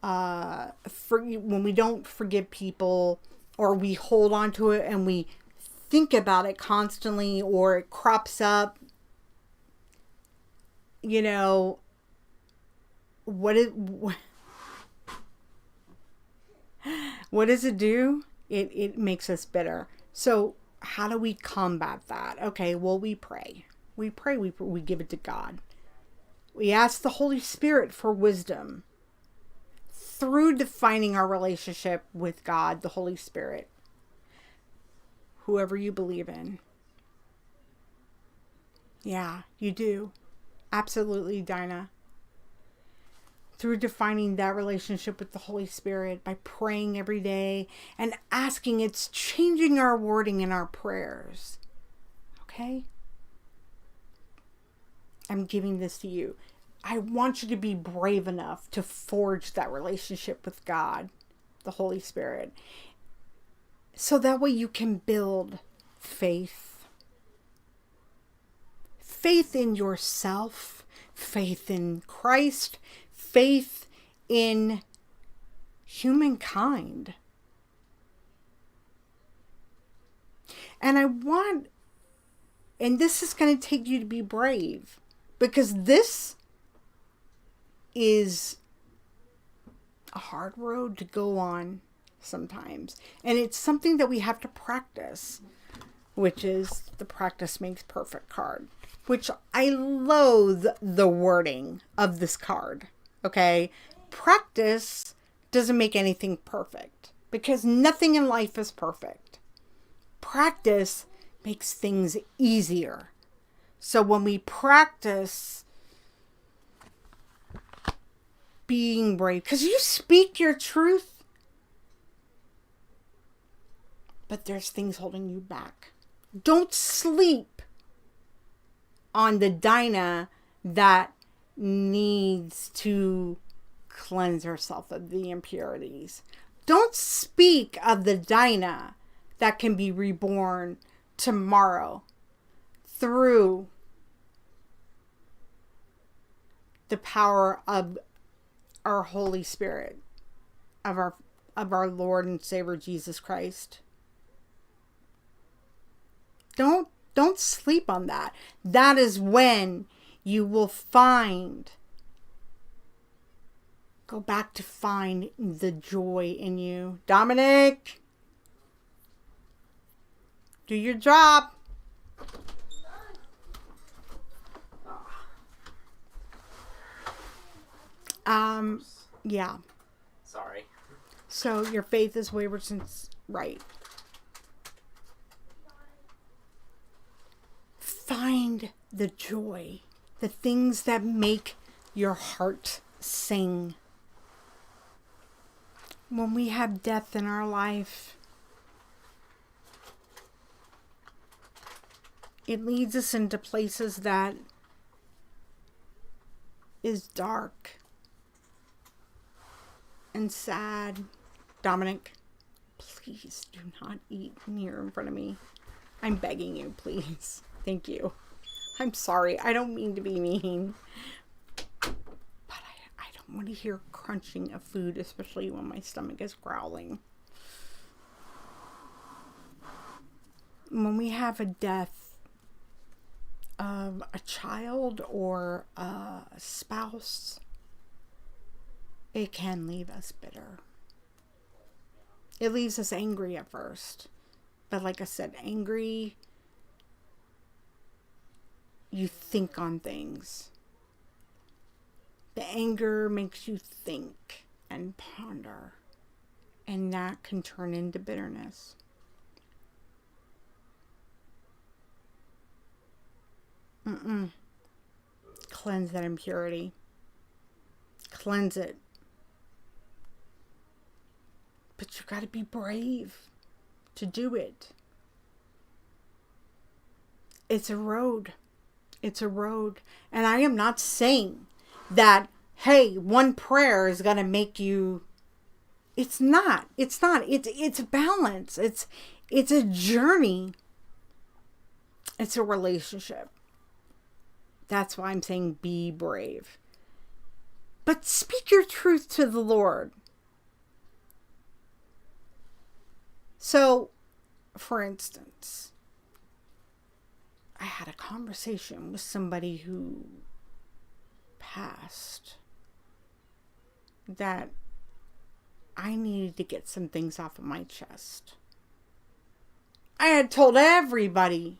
when we don't forgive people, or we hold on to it and we think about it constantly, or it crops up, what does it do? It makes us bitter. So how do we combat that? Okay, well, we pray. We give it to God. We ask the Holy Spirit for wisdom through defining our relationship with God, the Holy Spirit, whoever you believe in. Yeah, you do. Absolutely, Dinah. Through defining that relationship with the Holy Spirit by praying every day and asking, it's changing our wording in our prayers. Okay? I'm giving this to you. I want you to be brave enough to forge that relationship with God, the Holy Spirit, so that way you can build faith. Faith in yourself, faith in Christ, faith in humankind. And this is going to take you to be brave, because this is a hard road to go on sometimes. And it's something that we have to practice, which is the practice makes perfect card, which I loathe the wording of this card. Okay? Practice doesn't make anything perfect, because nothing in life is perfect. Practice makes things easier. So when we practice being brave, because you speak your truth, but there's things holding you back. Don't sleep on the Dinah that needs to cleanse herself of the impurities. Don't speak of the Dinah that can be reborn tomorrow through the power of our Holy Spirit, of our Lord and Savior Jesus Christ. Don't sleep on that. That is when you will go back to find the joy in you. Dominic, do your job. Yeah. Sorry. So your faith is wayward since, right. Find find the joy, the things that make your heart sing. When we have death in our life, it leads us into places that is dark and sad. Dominic, please do not eat near in front of me. I'm begging you, please. Thank you. I'm sorry. I don't mean to be mean. But I don't want to hear crunching of food, especially when my stomach is growling. When we have a death of a child or a spouse, it can leave us bitter. It leaves us angry at first. But like I said, angry, you think on things. The anger makes you think and ponder. And that can turn into bitterness. Cleanse that impurity. Cleanse it. But you got to be brave to do it. It's a road. It's a road. And I am not saying that, hey, one prayer is going to make you. It's not. It's not. It's balance. It's a journey. It's a relationship. That's why I'm saying be brave. But speak your truth to the Lord. So, for instance, I had a conversation with somebody who passed that I needed to get some things off of my chest. I had told everybody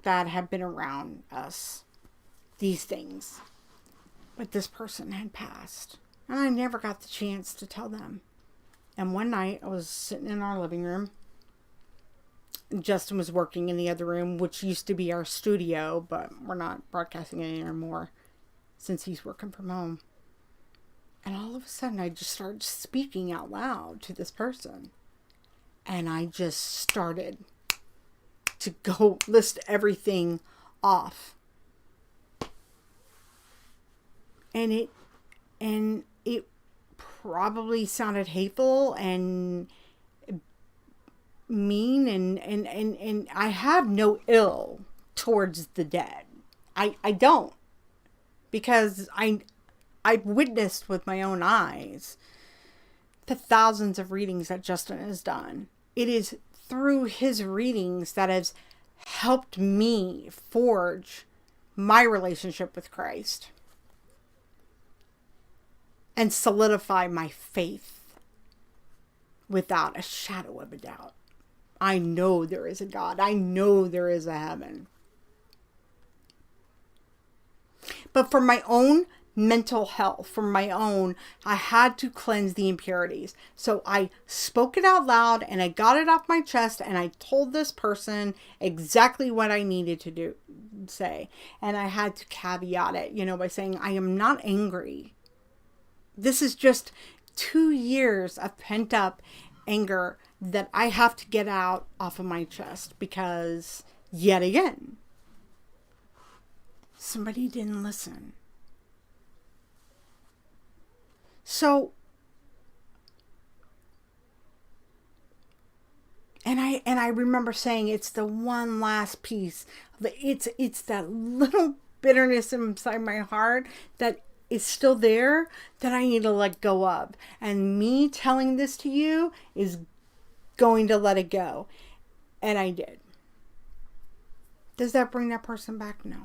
that had been around us these things, but this person had passed, and I never got the chance to tell them. And one night I was sitting in our living room. Justin was working in the other room, which used to be our studio, but we're not broadcasting it anymore since he's working from home. And all of a sudden I just started speaking out loud to this person. And I just started to go list everything off. And it probably sounded hateful and mean, and I have no ill towards the dead. I don't, because I've witnessed with my own eyes the thousands of readings that Justin has done. It is through his readings that has helped me forge my relationship with Christ and solidify my faith without a shadow of a doubt. I know there is a God. I know there is a heaven. But for my own mental health, I had to cleanse the impurities. So I spoke it out loud and I got it off my chest and I told this person exactly what I needed to say. And I had to caveat it, by saying, I am not angry. This is just 2 years of pent up anger that I have to get out off of my chest because, yet again, somebody didn't listen. So, and I remember saying it's the one last piece. It's that little bitterness inside my heart that is still there that I need to let go of. And me telling this to you is going to let it go. And I did. Does that bring that person back? No.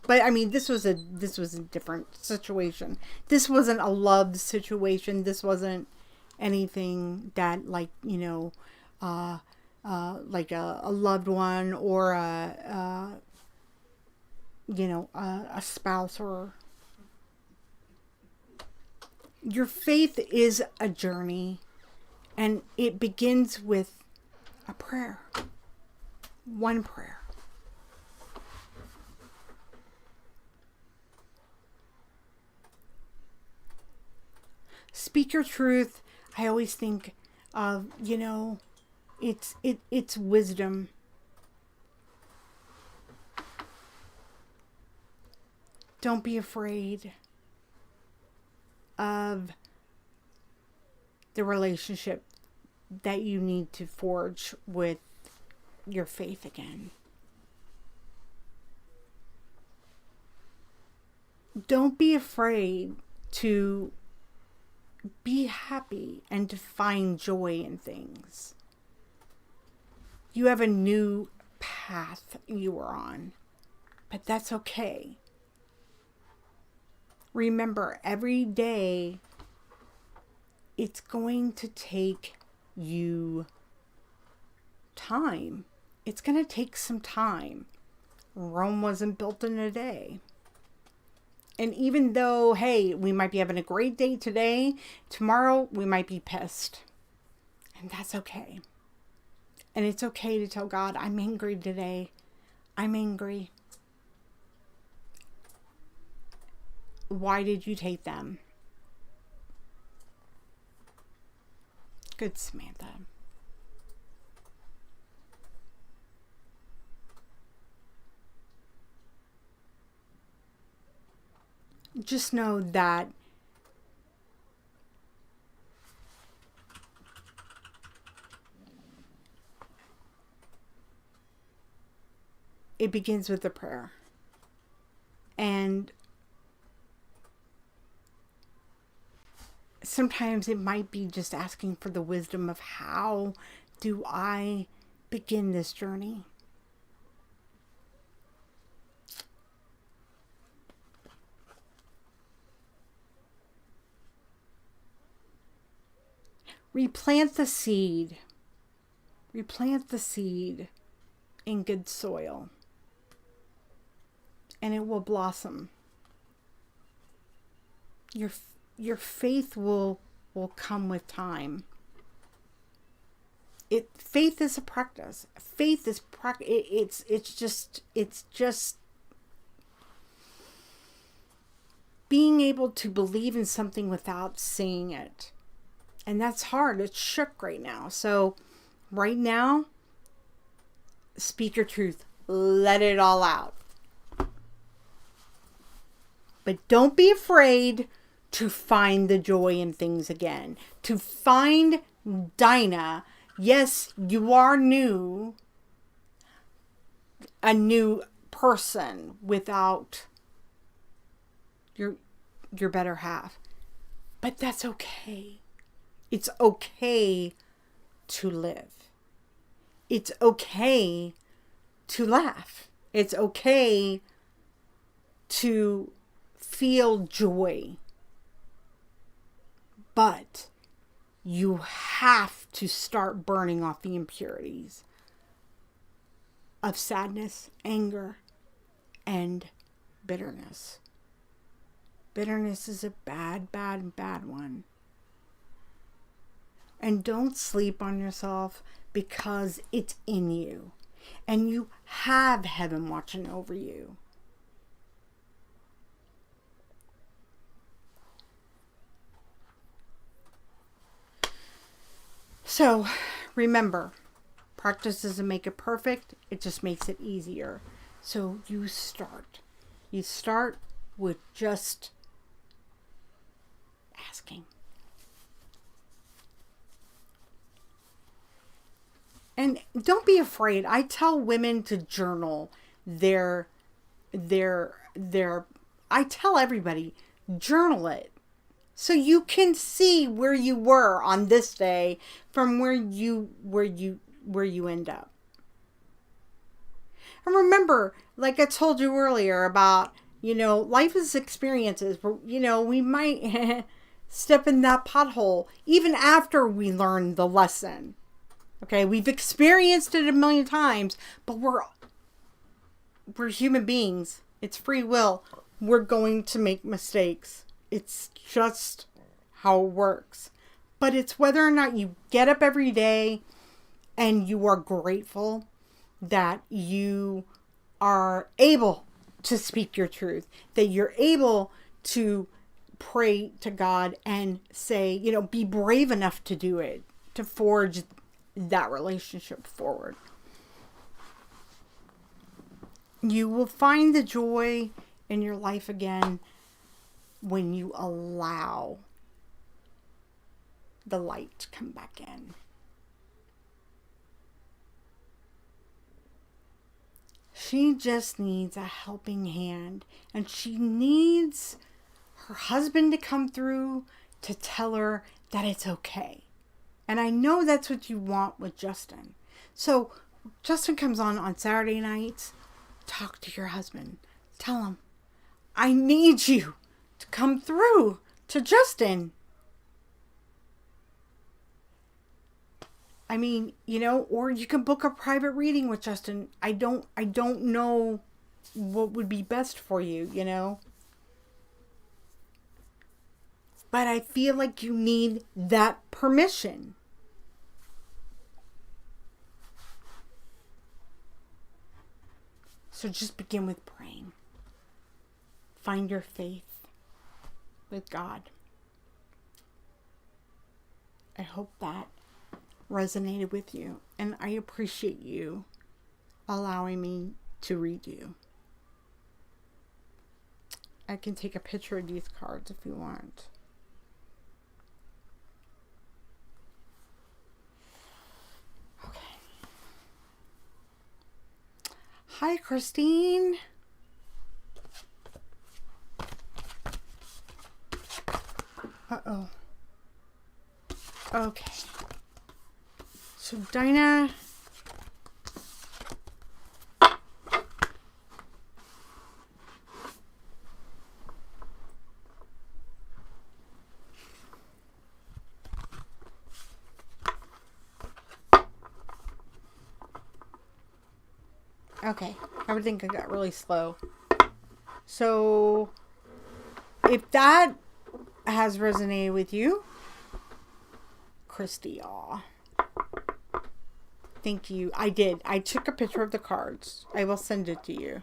But I mean, this was a different situation. This wasn't a love situation. This wasn't anything that like a loved one or a spouse or. Your faith is a journey, and it begins with a prayer. One prayer. speak your truth. I always think of, it's wisdom. Don't be afraid of the relationship that you need to forge with your faith again. Don't be afraid to be happy and to find joy in things. You have a new path you are on, but that's okay. Remember, every day it's going to take you time. It's going to take some time. Rome wasn't built in a day. And even though, hey, we might be having a great day today, tomorrow we might be pissed. And that's okay. And it's okay to tell God, I'm angry today. I'm angry. Why did you take them? Good Samantha. Just know that it begins with a prayer. And sometimes it might be just asking for the wisdom of how do I begin this journey? Replant the seed. Replant the seed in good soil. And it will blossom. Your faith will come with time. Faith is a practice. Faith is it's just being able to believe in something without seeing it. And that's hard. It's shook right now. So right now, speak your truth. Let it all out. But don't be afraid to find the joy in things again. To find Dinah. Yes, you are new. A new person without your better half. But that's okay. It's okay to live. It's okay to laugh. It's okay to feel joy. But you have to start burning off the impurities of sadness, anger, and bitterness. Bitterness is a bad, bad, bad one. And don't sleep on yourself because it's in you. And you have heaven watching over you. So, remember, practice doesn't make it perfect. It just makes it easier. So, you start. You start with just asking. And don't be afraid. I tell women to journal I tell everybody, journal it. So you can see where you were on this day from where you end up. And remember, like I told you earlier about, life is experiences. We might step in that pothole even after we learn the lesson. Okay, we've experienced it a million times, but we're human beings. It's free will. We're going to make mistakes. It's just how it works. But it's whether or not you get up every day and you are grateful that you are able to speak your truth, that you're able to pray to God and say, you know, be brave enough to do it, to forge that relationship forward. You will find the joy in your life again when you allow the light to come back in. She just needs a helping hand, and she needs her husband to come through to tell her that it's okay. And I know that's what you want with Justin. So Justin comes on Saturday nights. Talk to your husband. Tell him, I need you to come through to Justin. I mean, you know, or you can book a private reading with Justin. I don't know what would be best for you, you know. But I feel like you need that permission. So just begin with praying. Find your faith with God. I hope that resonated with you, and I appreciate you allowing me to read you. I can take a picture of these cards if you want. Okay. Hi, Christine. Uh-oh. Okay. So Dinah, okay, everything got really slow. So if that has resonated with you, Christy, aw. Thank you. I did. I took a picture of the cards. I will send it to you.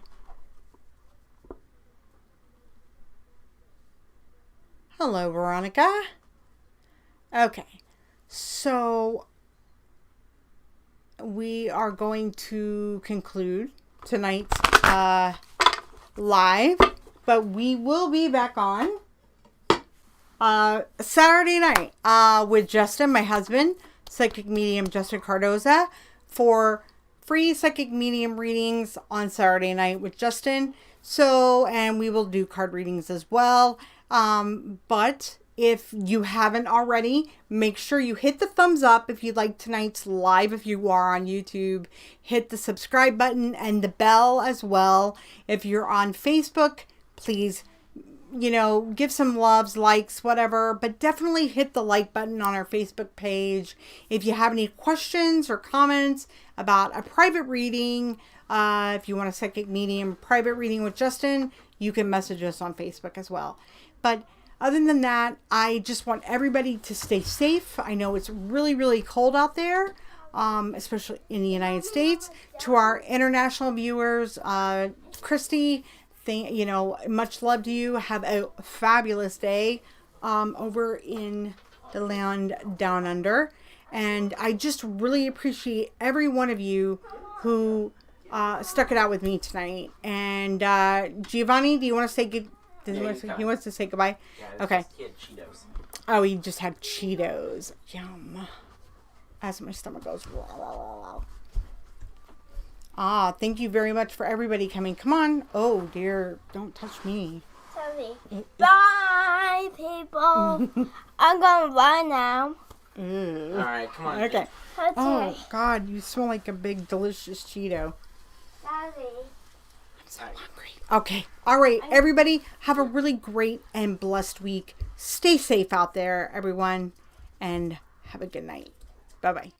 Hello, Veronica. Okay. So we are going to conclude tonight's live, but we will be back on Saturday night with Justin, my husband, psychic medium Justin Cardoza, for free psychic medium readings on Saturday night with Justin. So, and we will do card readings as well. But if you haven't already, make sure you hit the thumbs up if you like tonight's live. If you are on YouTube, hit the subscribe button and the bell as well. If you're on Facebook, please, you know, give some loves, likes, whatever, but definitely hit the like button on our Facebook page. If you have any questions or comments about a private reading, if you want a psychic medium private reading with Justin, you can message us on Facebook as well. But other than that, I just want everybody to stay safe. I know it's really, really cold out there, especially in the United States. To our international viewers, Christy, you know, much love to you. Have a fabulous day over in the land down under. And I just really appreciate every one of you who stuck it out with me tonight. And Giovanni, do you want to say good? He wants to say goodbye? Yeah, okay. He had Cheetos. Oh, he just had Cheetos. Yum. As my stomach goes. Thank you very much for everybody coming. Come on. Oh, dear. Don't touch me. Sorry. Bye, people. I'm going to run now. Ew. All right, come on. Okay. Okay. Oh, God. You smell like a big, delicious Cheeto. Daddy. I'm so hungry. Okay. All right. Everybody, have a really great and blessed week. Stay safe out there, everyone. And have a good night. Bye-bye.